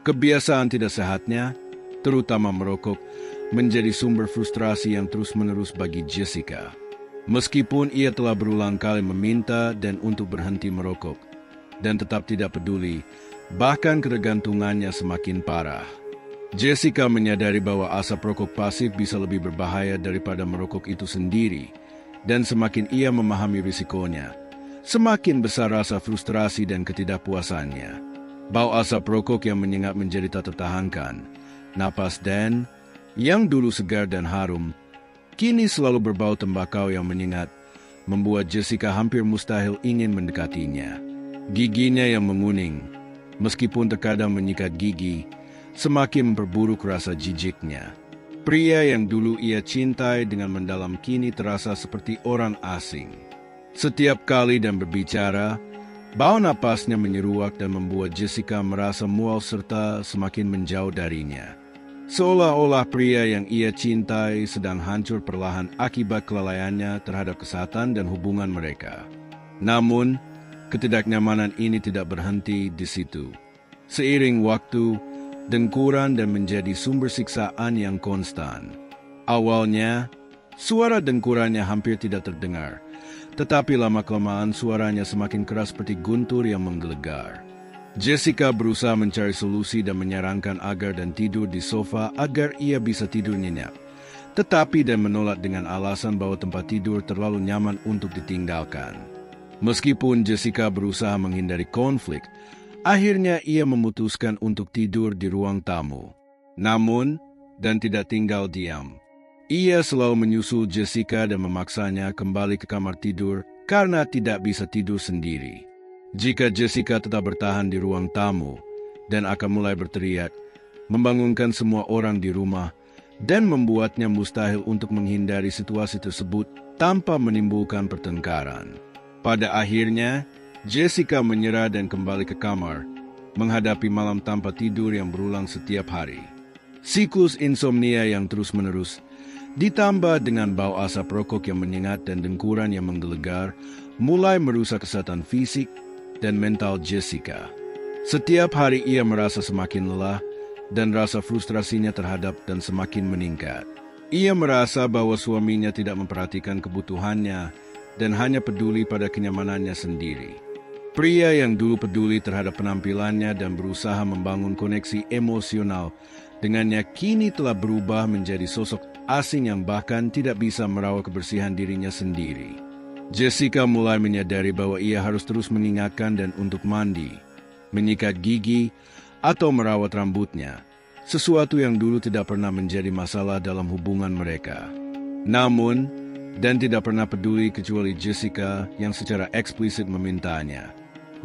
Kebiasaan tidak sehatnya, terutama merokok, menjadi sumber frustrasi yang terus-menerus bagi Jessica. Meskipun ia telah berulang kali meminta Dan untuk berhenti merokok, dan tetap tidak peduli, bahkan ketergantungannya semakin parah. Jessica menyadari bahwa asap rokok pasif bisa lebih berbahaya daripada merokok itu sendiri, dan semakin ia memahami risikonya, semakin besar rasa frustrasi dan ketidakpuasannya. Bau asap rokok yang menyengat menjadi tak tertahankan. Napas Dan, yang dulu segar dan harum, kini selalu berbau tembakau yang menyengat, membuat Jessica hampir mustahil ingin mendekatinya. Giginya yang menguning, meskipun terkadang menyikat gigi, semakin memperburuk rasa jijiknya. Pria yang dulu ia cintai dengan mendalam kini terasa seperti orang asing. Setiap kali Dan berbicara, bau napasnya menyeruak dan membuat Jessica merasa mual serta semakin menjauh darinya. Seolah-olah pria yang ia cintai sedang hancur perlahan akibat kelalaiannya terhadap kesehatan dan hubungan mereka. Namun, ketidaknyamanan ini tidak berhenti di situ. Seiring waktu, dengkuran dan menjadi sumber siksaan yang konstan. Awalnya, suara dengkurannya hampir tidak terdengar, tetapi lama-kelamaan suaranya semakin keras seperti guntur yang menggelegar. Jessica berusaha mencari solusi dan menyarankan agar Dan tidur di sofa agar ia bisa tidur nyenyak. Tetapi Dan menolak dengan alasan bahwa tempat tidur terlalu nyaman untuk ditinggalkan. Meskipun Jessica berusaha menghindari konflik, akhirnya ia memutuskan untuk tidur di ruang tamu. Namun, Dan tidak tinggal diam. Ia selalu menyusul Jessica dan memaksanya kembali ke kamar tidur karena tidak bisa tidur sendiri. Jika Jessica tetap bertahan di ruang tamu, Dan akan mulai berteriak, membangunkan semua orang di rumah, dan membuatnya mustahil untuk menghindari situasi tersebut tanpa menimbulkan pertengkaran. Pada akhirnya, Jessica menyerah dan kembali ke kamar, menghadapi malam tanpa tidur yang berulang setiap hari. Siklus insomnia yang terus-menerus, ditambah dengan bau asap rokok yang menyengat dan dengkuran yang menggelegar, mulai merusak kesehatan fisik dan mental Jessica. Setiap hari ia merasa semakin lelah, dan rasa frustrasinya terhadap Dan semakin meningkat. Ia merasa bahwa suaminya tidak memperhatikan kebutuhannya dan hanya peduli pada kenyamanannya sendiri. Pria yang dulu peduli terhadap penampilannya dan berusaha membangun koneksi emosional dengannya kini telah berubah menjadi sosok asing yang bahkan tidak bisa merawat kebersihan dirinya sendiri. Jessica mulai menyadari bahwa ia harus terus mengingatkan dan untuk mandi, menyikat gigi, atau merawat rambutnya, sesuatu yang dulu tidak pernah menjadi masalah dalam hubungan mereka. Namun, dan tidak pernah peduli kecuali Jessica yang secara eksplisit memintanya.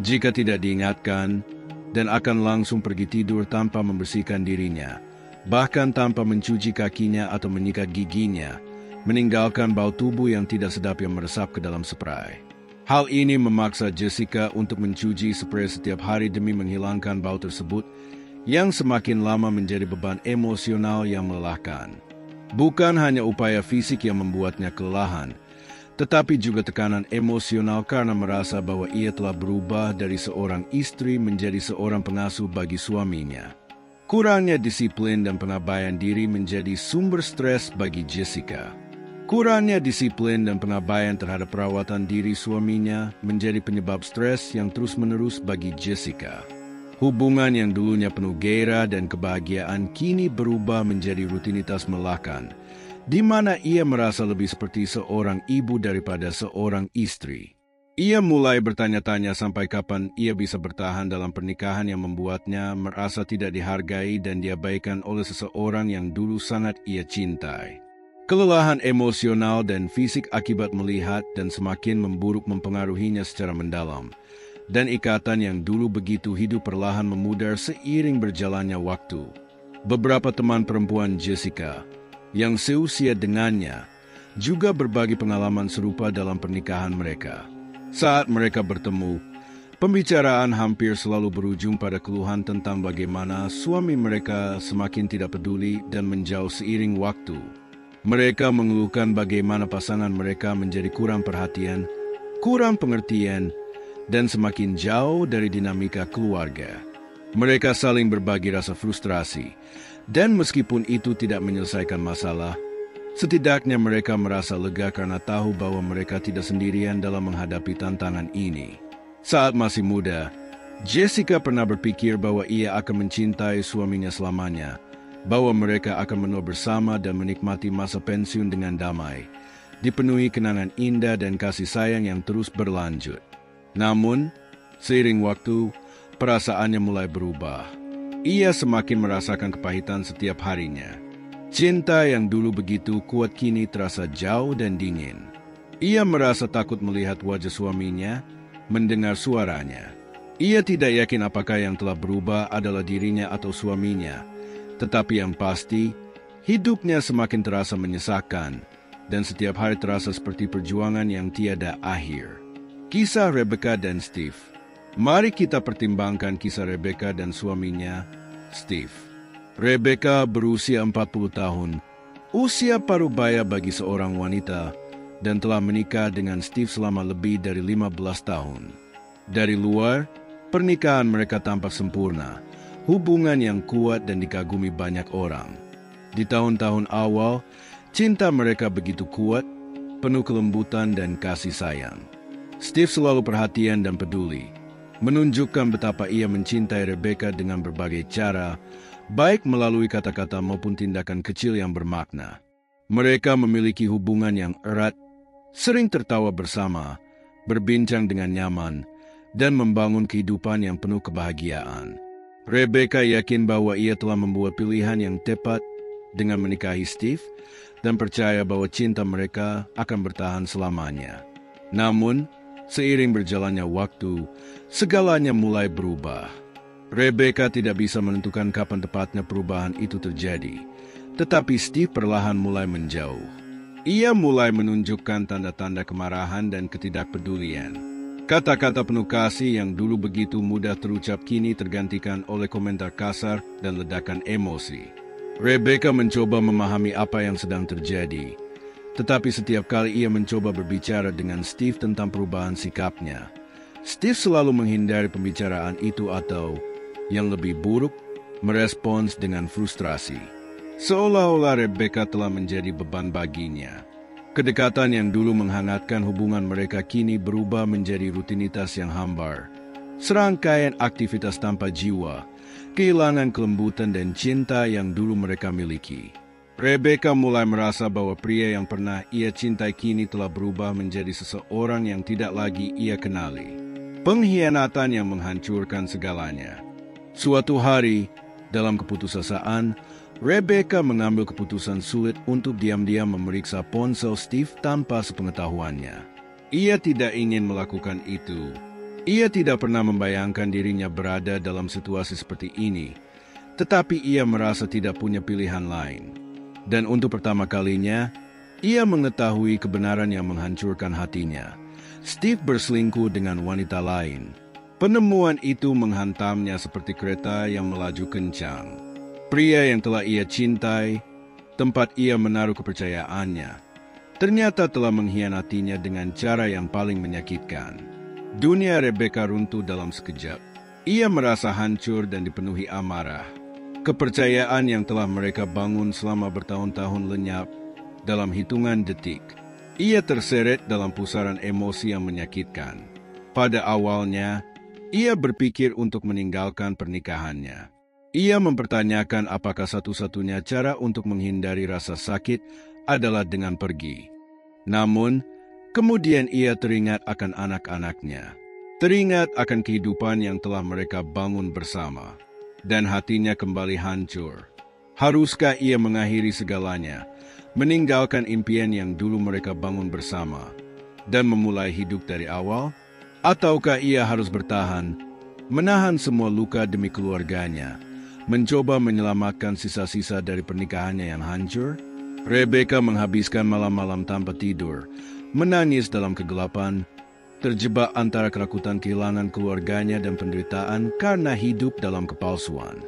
Jika tidak diingatkan, dan akan langsung pergi tidur tanpa membersihkan dirinya, bahkan tanpa mencuci kakinya atau menyikat giginya, meninggalkan bau tubuh yang tidak sedap yang meresap ke dalam spray. Hal ini memaksa Jessica untuk mencuci spray setiap hari demi menghilangkan bau tersebut, yang semakin lama menjadi beban emosional yang melelahkan. Bukan hanya upaya fisik yang membuatnya kelelahan, tetapi juga tekanan emosional karena merasa bahwa ia telah berubah dari seorang istri menjadi seorang pengasuh bagi suaminya. Kurangnya disiplin dan penabaian diri menjadi sumber stres bagi Jessica. Kurangnya disiplin dan penabaian terhadap perawatan diri suaminya menjadi penyebab stres yang terus-menerus bagi Jessica. Hubungan yang dulunya penuh gairah dan kebahagiaan kini berubah menjadi rutinitas melelahkan, di mana ia merasa lebih seperti seorang ibu daripada seorang istri. Ia mulai bertanya-tanya sampai kapan ia bisa bertahan dalam pernikahan yang membuatnya merasa tidak dihargai dan diabaikan oleh seseorang yang dulu sangat ia cintai. Kelelahan emosional dan fisik akibat melihat dan semakin memburuk mempengaruhinya secara mendalam, dan ikatan yang dulu begitu hidup perlahan memudar seiring berjalannya waktu. Beberapa teman perempuan Jessica yang seusia dengannya juga berbagi pengalaman serupa dalam pernikahan mereka. Saat mereka bertemu, pembicaraan hampir selalu berujung pada keluhan tentang bagaimana suami mereka semakin tidak peduli dan menjauh seiring waktu. Mereka mengeluhkan bagaimana pasangan mereka menjadi kurang perhatian, kurang pengertian, dan semakin jauh dari dinamika keluarga. Mereka saling berbagi rasa frustrasi, dan meskipun itu tidak menyelesaikan masalah, setidaknya mereka merasa lega karena tahu bahwa mereka tidak sendirian dalam menghadapi tantangan ini. Saat masih muda, Jessica pernah berpikir bahwa ia akan mencintai suaminya selamanya, bahwa mereka akan menua bersama dan menikmati masa pensiun dengan damai, dipenuhi kenangan indah dan kasih sayang yang terus berlanjut. Namun, seiring waktu, perasaannya mulai berubah. Ia semakin merasakan kepahitan setiap harinya. Cinta yang dulu begitu kuat kini terasa jauh dan dingin. Ia merasa takut melihat wajah suaminya, mendengar suaranya. Ia tidak yakin apakah yang telah berubah adalah dirinya atau suaminya. Tetapi yang pasti, hidupnya semakin terasa menyesakan, dan setiap hari terasa seperti perjuangan yang tiada akhir. Kisah Rebecca dan Steve. Mari kita pertimbangkan kisah Rebecca dan suaminya, Steve. Rebecca berusia 40 tahun, usia parubaya bagi seorang wanita, dan telah menikah dengan Steve selama lebih dari 15 tahun. Dari luar, pernikahan mereka tampak sempurna, hubungan yang kuat dan dikagumi banyak orang. Di tahun-tahun awal, cinta mereka begitu kuat, penuh kelembutan dan kasih sayang. Steve selalu perhatian dan peduli, menunjukkan betapa ia mencintai Rebecca dengan berbagai cara, baik melalui kata-kata maupun tindakan kecil yang bermakna. Mereka memiliki hubungan yang erat, sering tertawa bersama, berbincang dengan nyaman, dan membangun kehidupan yang penuh kebahagiaan. Rebecca yakin bahwa ia telah membuat pilihan yang tepat dengan menikahi Steve dan percaya bahwa cinta mereka akan bertahan selamanya. Namun, seiring berjalannya waktu, segalanya mulai berubah. Rebecca tidak bisa menentukan kapan tepatnya perubahan itu terjadi, tetapi Steve perlahan mulai menjauh. Ia mulai menunjukkan tanda-tanda kemarahan dan ketidakpedulian. Kata-kata penuh kasih yang dulu begitu mudah terucap kini tergantikan oleh komentar kasar dan ledakan emosi. Rebecca mencoba memahami apa yang sedang terjadi, tetapi setiap kali ia mencoba berbicara dengan Steve tentang perubahan sikapnya, Steve selalu menghindari pembicaraan itu atau, yang lebih buruk, merespons dengan frustrasi. Seolah-olah Rebecca telah menjadi beban baginya. Kedekatan yang dulu menghangatkan hubungan mereka kini berubah menjadi rutinitas yang hambar. Serangkaian aktivitas tanpa jiwa, kehilangan kelembutan dan cinta yang dulu mereka miliki. Rebeka mulai merasa bahwa pria yang pernah ia cintai kini telah berubah menjadi seseorang yang tidak lagi ia kenali. Pengkhianatan yang menghancurkan segalanya. Suatu hari, dalam keputusasaan, Rebeka mengambil keputusan sulit untuk diam-diam memeriksa ponsel Steve tanpa sepengetahuannya. Ia tidak ingin melakukan itu. Ia tidak pernah membayangkan dirinya berada dalam situasi seperti ini, tetapi ia merasa tidak punya pilihan lain. Dan untuk pertama kalinya, ia mengetahui kebenaran yang menghancurkan hatinya. Steve berselingkuh dengan wanita lain. Penemuan itu menghantamnya seperti kereta yang melaju kencang. Pria yang telah ia cintai, tempat ia menaruh kepercayaannya, ternyata telah mengkhianatinya dengan cara yang paling menyakitkan. Dunia Rebeka runtuh dalam sekejap. Ia merasa hancur dan dipenuhi amarah. Kepercayaan yang telah mereka bangun selama bertahun-tahun lenyap dalam hitungan detik. Ia terseret dalam pusaran emosi yang menyakitkan. Pada awalnya, ia berpikir untuk meninggalkan pernikahannya. Ia mempertanyakan apakah satu-satunya cara untuk menghindari rasa sakit adalah dengan pergi. Namun, kemudian ia teringat akan anak-anaknya. Teringat akan kehidupan yang telah mereka bangun bersama. Dan hatinya kembali hancur. Haruskah ia mengakhiri segalanya, meninggalkan impian yang dulu mereka bangun bersama, dan memulai hidup dari awal? Ataukah ia harus bertahan, menahan semua luka demi keluarganya, mencoba menyelamatkan sisa-sisa dari pernikahannya yang hancur? Rebeka menghabiskan malam-malam tanpa tidur, menangis dalam kegelapan, terjebak antara kerakutan kehilangan keluarganya dan penderitaan karena hidup dalam kepalsuan.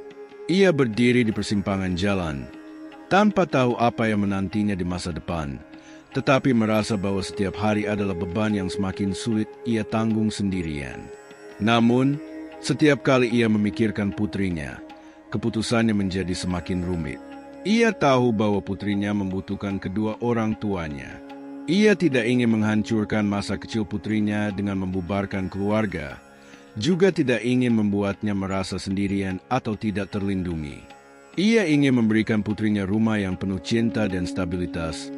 Ia berdiri di persimpangan jalan, tanpa tahu apa yang menantinya di masa depan, tetapi merasa bahwa setiap hari adalah beban yang semakin sulit ia tanggung sendirian. Namun, setiap kali ia memikirkan putrinya, keputusannya menjadi semakin rumit. Ia tahu bahwa putrinya membutuhkan kedua orang tuanya. Ia tidak ingin menghancurkan masa kecil putrinya dengan membubarkan keluarga, juga tidak ingin membuatnya merasa sendirian atau tidak terlindungi. Ia ingin memberikan putrinya rumah yang penuh cinta dan stabilitas,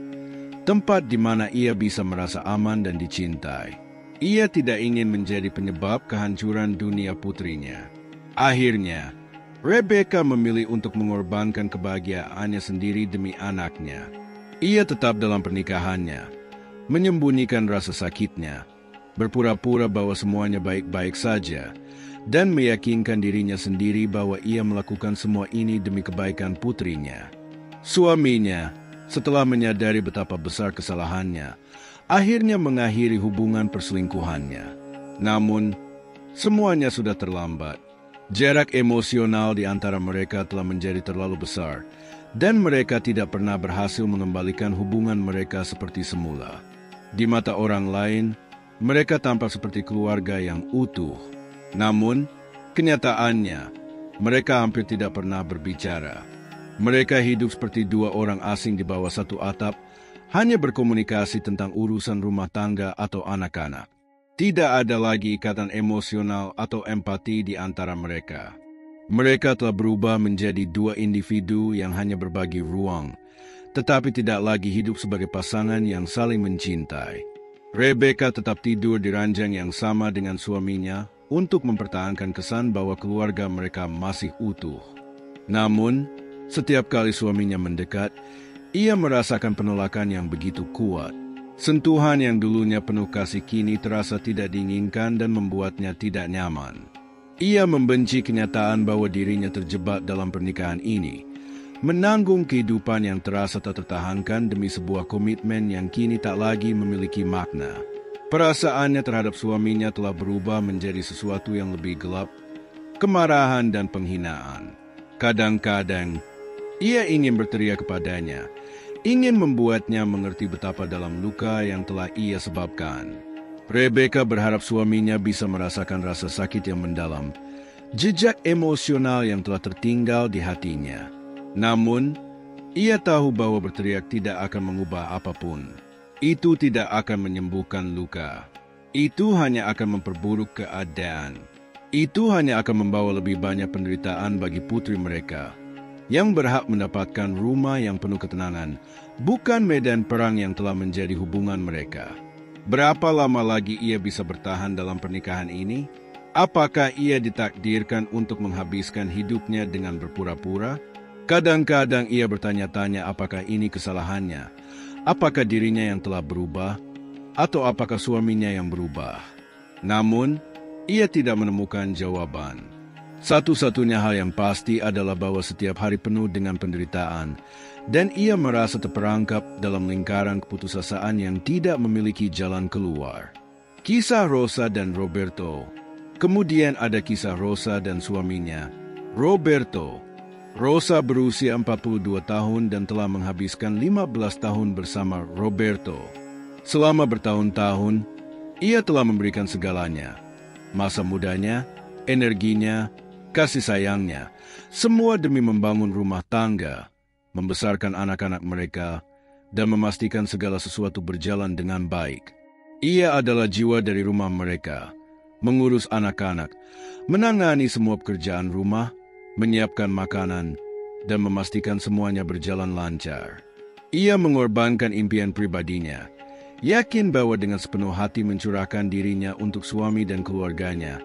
tempat di mana ia bisa merasa aman dan dicintai. Ia tidak ingin menjadi penyebab kehancuran dunia putrinya. Akhirnya, Rebeka memilih untuk mengorbankan kebahagiaannya sendiri demi anaknya. Ia tetap dalam pernikahannya, menyembunyikan rasa sakitnya, berpura-pura bahwa semuanya baik-baik saja, dan meyakinkan dirinya sendiri bahwa ia melakukan semua ini demi kebaikan putrinya. Suaminya, setelah menyadari betapa besar kesalahannya, akhirnya mengakhiri hubungan perselingkuhannya. Namun, semuanya sudah terlambat. Jarak emosional di antara mereka telah menjadi terlalu besar, dan mereka tidak pernah berhasil mengembalikan hubungan mereka seperti semula. Di mata orang lain, mereka tampak seperti keluarga yang utuh. Namun, kenyataannya, mereka hampir tidak pernah berbicara. Mereka hidup seperti dua orang asing di bawah satu atap, hanya berkomunikasi tentang urusan rumah tangga atau anak-anak. Tidak ada lagi ikatan emosional atau empati di antara mereka. Mereka telah berubah menjadi dua individu yang hanya berbagi ruang, tetapi tidak lagi hidup sebagai pasangan yang saling mencintai. Rebeka tetap tidur di ranjang yang sama dengan suaminya untuk mempertahankan kesan bahwa keluarga mereka masih utuh. Namun, setiap kali suaminya mendekat, ia merasakan penolakan yang begitu kuat. Sentuhan yang dulunya penuh kasih kini terasa tidak diinginkan dan membuatnya tidak nyaman. Ia membenci kenyataan bahwa dirinya terjebak dalam pernikahan ini, menanggung kehidupan yang terasa tak tertahankan demi sebuah komitmen yang kini tak lagi memiliki makna. Perasaannya terhadap suaminya telah berubah menjadi sesuatu yang lebih gelap, kemarahan dan penghinaan. Kadang-kadang, ia ingin berteriak kepadanya, ingin membuatnya mengerti betapa dalam luka yang telah ia sebabkan. Rebeka berharap suaminya bisa merasakan rasa sakit yang mendalam, jejak emosional yang telah tertinggal di hatinya. Namun, ia tahu bahwa berteriak tidak akan mengubah apapun. Itu tidak akan menyembuhkan luka. Itu hanya akan memperburuk keadaan. Itu hanya akan membawa lebih banyak penderitaan bagi putri mereka. yang berhak mendapatkan rumah yang penuh ketenangan, bukan medan perang yang telah menjadi hubungan mereka. Berapa lama lagi ia bisa bertahan dalam pernikahan ini? Apakah ia ditakdirkan untuk menghabiskan hidupnya dengan berpura-pura? Kadang-kadang ia bertanya-tanya apakah ini kesalahannya, apakah dirinya yang telah berubah, atau apakah suaminya yang berubah. Namun, ia tidak menemukan jawaban. Satu-satunya hal yang pasti adalah bahwa setiap hari penuh dengan penderitaan, dan ia merasa terperangkap dalam lingkaran keputusasaan yang tidak memiliki jalan keluar. Kisah Rosa dan Roberto. Kemudian ada kisah Rosa dan suaminya, Roberto. Rosa berusia 42 tahun dan telah menghabiskan 15 tahun bersama Roberto. Selama bertahun-tahun, ia telah memberikan segalanya. Masa mudanya, energinya, kasih sayangnya, semua demi membangun rumah tangga, membesarkan anak-anak mereka, dan memastikan segala sesuatu berjalan dengan baik. Ia adalah jiwa dari rumah mereka, mengurus anak-anak, menangani semua pekerjaan rumah, menyiapkan makanan, dan memastikan semuanya berjalan lancar. Ia mengorbankan impian pribadinya, yakin bahwa dengan sepenuh hati mencurahkan dirinya untuk suami dan keluarganya,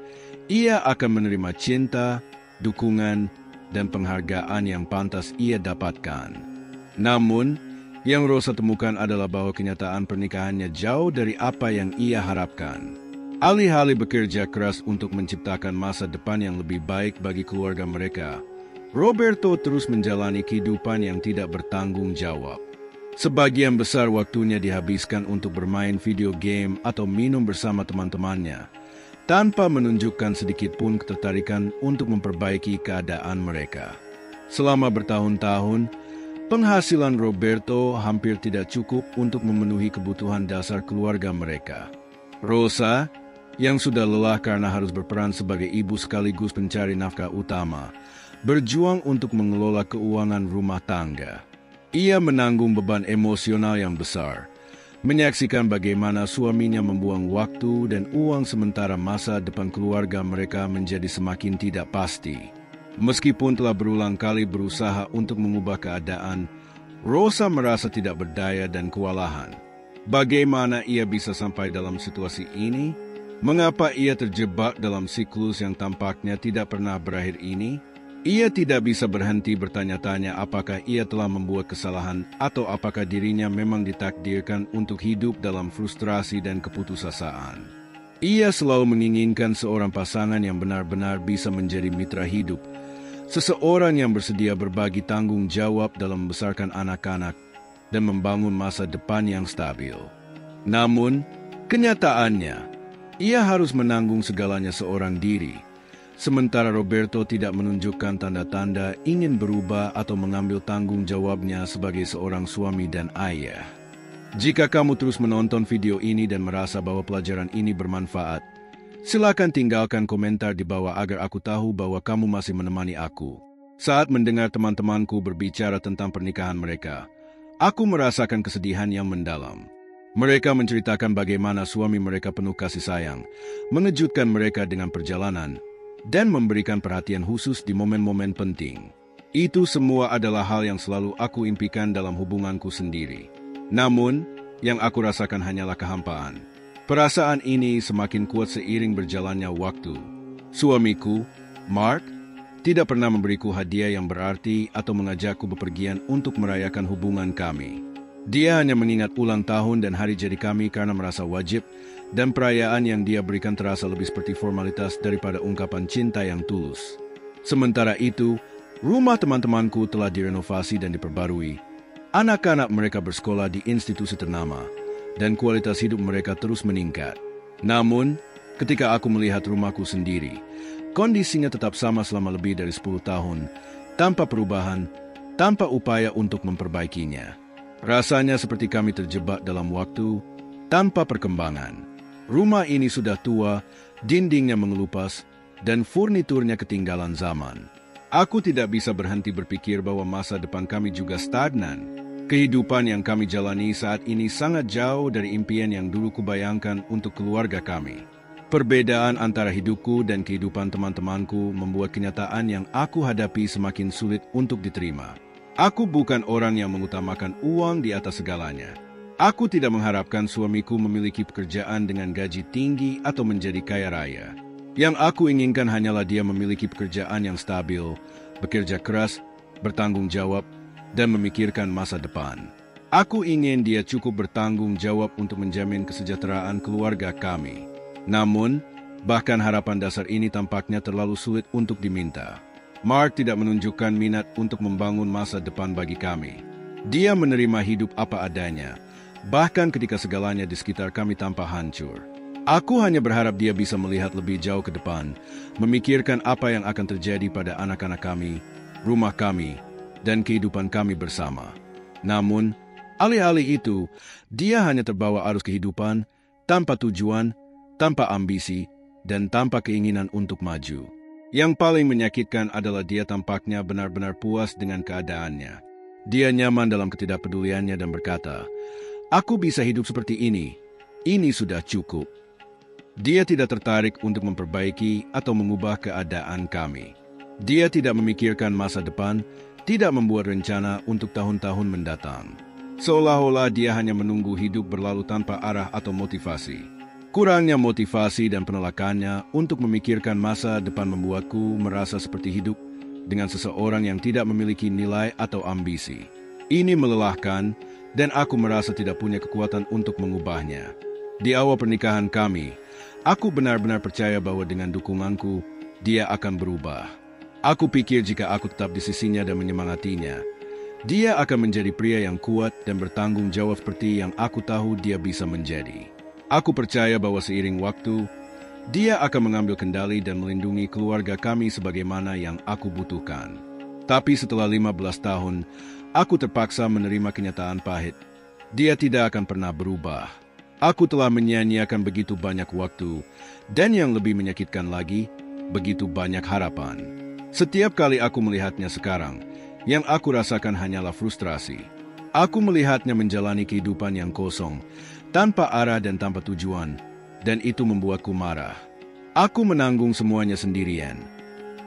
ia akan menerima cinta, dukungan, dan penghargaan yang pantas ia dapatkan. Namun, yang Rosa temukan adalah bahwa kenyataan pernikahannya jauh dari apa yang ia harapkan. Alih-alih bekerja keras untuk menciptakan masa depan yang lebih baik bagi keluarga mereka, Roberto terus menjalani kehidupan yang tidak bertanggung jawab. Sebagian besar waktunya dihabiskan untuk bermain video game atau minum bersama teman-temannya, tanpa menunjukkan sedikit pun ketertarikan untuk memperbaiki keadaan mereka. Selama bertahun-tahun, penghasilan Roberto hampir tidak cukup untuk memenuhi kebutuhan dasar keluarga mereka. Rosa, yang sudah lelah karena harus berperan sebagai ibu sekaligus pencari nafkah utama, berjuang untuk mengelola keuangan rumah tangga. Ia menanggung beban emosional yang besar, menyaksikan bagaimana suaminya membuang waktu dan uang sementara masa depan keluarga mereka menjadi semakin tidak pasti. Meskipun telah berulang kali berusaha untuk mengubah keadaan, Rosa merasa tidak berdaya dan kewalahan. Bagaimana ia bisa sampai dalam situasi ini? Mengapa ia terjebak dalam siklus yang tampaknya tidak pernah berakhir ini? Ia tidak bisa berhenti bertanya-tanya apakah ia telah membuat kesalahan atau apakah dirinya memang ditakdirkan untuk hidup dalam frustrasi dan keputusasaan. Ia selalu menginginkan seorang pasangan yang benar-benar bisa menjadi mitra hidup, seseorang yang bersedia berbagi tanggung jawab dalam membesarkan anak-anak dan membangun masa depan yang stabil. Namun, kenyataannya, ia harus menanggung segalanya seorang diri, sementara Roberto tidak menunjukkan tanda-tanda ingin berubah atau mengambil tanggung jawabnya sebagai seorang suami dan ayah. Jika kamu terus menonton video ini dan merasa bahwa pelajaran ini bermanfaat, silakan tinggalkan komentar di bawah agar aku tahu bahwa kamu masih menemani aku. Saat mendengar teman-temanku berbicara tentang pernikahan mereka, aku merasakan kesedihan yang mendalam. Mereka menceritakan bagaimana suami mereka penuh kasih sayang, mengejutkan mereka dengan perjalanan, dan memberikan perhatian khusus di momen-momen penting. Itu semua adalah hal yang selalu aku impikan dalam hubunganku sendiri. Namun, yang aku rasakan hanyalah kehampaan. Perasaan ini semakin kuat seiring berjalannya waktu. Suamiku, Mark, tidak pernah memberiku hadiah yang berarti atau mengajakku bepergian untuk merayakan hubungan kami. Dia hanya mengingat ulang tahun dan hari jadi kami karena merasa wajib, dan perayaan yang dia berikan terasa lebih seperti formalitas daripada ungkapan cinta yang tulus. Sementara itu, rumah teman-temanku telah direnovasi dan diperbarui. Anak-anak mereka bersekolah di institusi ternama, dan kualitas hidup mereka terus meningkat. Namun, ketika aku melihat rumahku sendiri, kondisinya tetap sama selama lebih dari 10 tahun, tanpa perubahan, tanpa upaya untuk memperbaikinya. Rasanya seperti kami terjebak dalam waktu, tanpa perkembangan. Rumah ini sudah tua, dindingnya mengelupas, dan furniturnya ketinggalan zaman. Aku tidak bisa berhenti berpikir bahwa masa depan kami juga stagnan. Kehidupan yang kami jalani saat ini sangat jauh dari impian yang dulu kubayangkan untuk keluarga kami. Perbedaan antara hidupku dan kehidupan teman-temanku membuat kenyataan yang aku hadapi semakin sulit untuk diterima. Aku bukan orang yang mengutamakan uang di atas segalanya. Aku tidak mengharapkan suamiku memiliki pekerjaan dengan gaji tinggi atau menjadi kaya raya. Yang aku inginkan hanyalah dia memiliki pekerjaan yang stabil, bekerja keras, bertanggung jawab, dan memikirkan masa depan. Aku ingin dia cukup bertanggung jawab untuk menjamin kesejahteraan keluarga kami. Namun, bahkan harapan dasar ini tampaknya terlalu sulit untuk diminta. Mark tidak menunjukkan minat untuk membangun masa depan bagi kami. Dia menerima hidup apa adanya, bahkan ketika segalanya di sekitar kami tampak hancur. Aku hanya berharap dia bisa melihat lebih jauh ke depan, memikirkan apa yang akan terjadi pada anak-anak kami, rumah kami, dan kehidupan kami bersama. Namun, alih-alih itu, dia hanya terbawa arus kehidupan, tanpa tujuan, tanpa ambisi, dan tanpa keinginan untuk maju. Yang paling menyakitkan adalah dia tampaknya benar-benar puas dengan keadaannya. Dia nyaman dalam ketidakpeduliannya dan berkata, "Aku bisa hidup seperti ini sudah cukup." Dia tidak tertarik untuk memperbaiki atau mengubah keadaan kami. Dia tidak memikirkan masa depan, tidak membuat rencana untuk tahun-tahun mendatang. Seolah-olah dia hanya menunggu hidup berlalu tanpa arah atau motivasi. Kurangnya motivasi dan penolakannya untuk memikirkan masa depan membuatku merasa seperti hidup dengan seseorang yang tidak memiliki nilai atau ambisi. Ini melelahkan, dan aku merasa tidak punya kekuatan untuk mengubahnya. Di awal pernikahan kami, aku benar-benar percaya bahwa dengan dukunganku, dia akan berubah. Aku pikir jika aku tetap di sisinya dan menyemangatinya, dia akan menjadi pria yang kuat dan bertanggung jawab seperti yang aku tahu dia bisa menjadi. Aku percaya bahwa seiring waktu, dia akan mengambil kendali dan melindungi keluarga kami sebagaimana yang aku butuhkan. Tapi setelah 15 tahun, aku terpaksa menerima kenyataan pahit. Dia tidak akan pernah berubah. Aku telah menyia-nyiakan begitu banyak waktu, dan yang lebih menyakitkan lagi, begitu banyak harapan. Setiap kali aku melihatnya sekarang, yang aku rasakan hanyalah frustrasi. Aku melihatnya menjalani kehidupan yang kosong, tanpa arah dan tanpa tujuan, dan itu membuatku marah. Aku menanggung semuanya sendirian,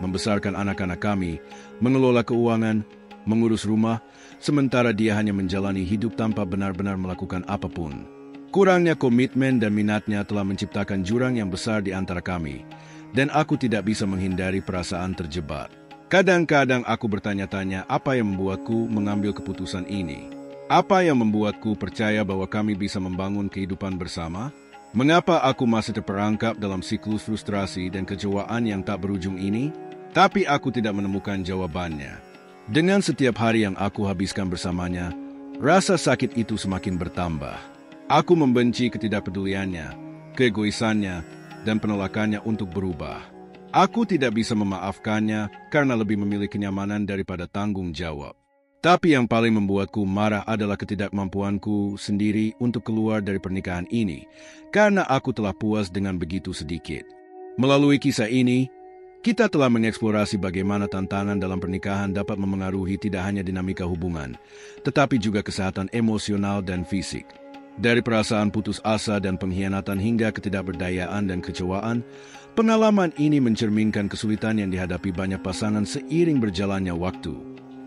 membesarkan anak-anak kami, mengelola keuangan, mengurus rumah, sementara dia hanya menjalani hidup tanpa benar-benar melakukan apapun. Kurangnya komitmen dan minatnya telah menciptakan jurang yang besar di antara kami, dan aku tidak bisa menghindari perasaan terjebak. Kadang-kadang aku bertanya-tanya apa yang membuatku mengambil keputusan ini. Apa yang membuatku percaya bahwa kami bisa membangun kehidupan bersama? Mengapa aku masih terperangkap dalam siklus frustrasi dan kecewaan yang tak berujung ini? Tapi aku tidak menemukan jawabannya. Dengan setiap hari yang aku habiskan bersamanya, rasa sakit itu semakin bertambah. Aku membenci ketidakpeduliannya, keegoisannya, dan penolakannya untuk berubah. Aku tidak bisa memaafkannya karena lebih memilih kenyamanan daripada tanggung jawab. Tapi yang paling membuatku marah adalah ketidakmampuanku sendiri untuk keluar dari pernikahan ini, karena aku telah puas dengan begitu sedikit. Melalui kisah ini, kita telah mengeksplorasi bagaimana tantangan dalam pernikahan dapat memengaruhi tidak hanya dinamika hubungan, tetapi juga kesehatan emosional dan fisik. Dari perasaan putus asa dan pengkhianatan hingga ketidakberdayaan dan kecewaan, pengalaman ini mencerminkan kesulitan yang dihadapi banyak pasangan seiring berjalannya waktu.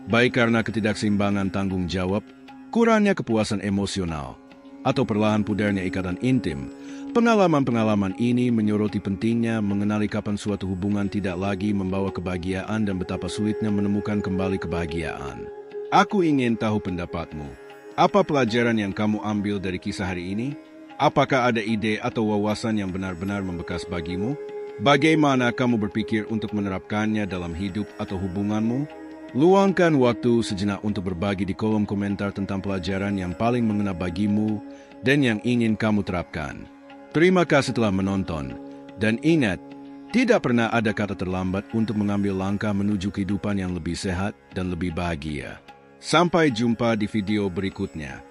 Baik karena ketidakseimbangan tanggung jawab, kurangnya kepuasan emosional, atau perlahan pudarnya ikatan intim, pengalaman-pengalaman ini menyoroti pentingnya mengenali kapan suatu hubungan tidak lagi membawa kebahagiaan dan betapa sulitnya menemukan kembali kebahagiaan. Aku ingin tahu pendapatmu. Apa pelajaran yang kamu ambil dari kisah hari ini? Apakah ada ide atau wawasan yang benar-benar membekas bagimu? Bagaimana kamu berpikir untuk menerapkannya dalam hidup atau hubunganmu? Luangkan waktu sejenak untuk berbagi di kolom komentar tentang pelajaran yang paling mengena bagimu dan yang ingin kamu terapkan. Terima kasih telah menonton, dan ingat, tidak pernah ada kata terlambat untuk mengambil langkah menuju kehidupan yang lebih sehat dan lebih bahagia. Sampai jumpa di video berikutnya.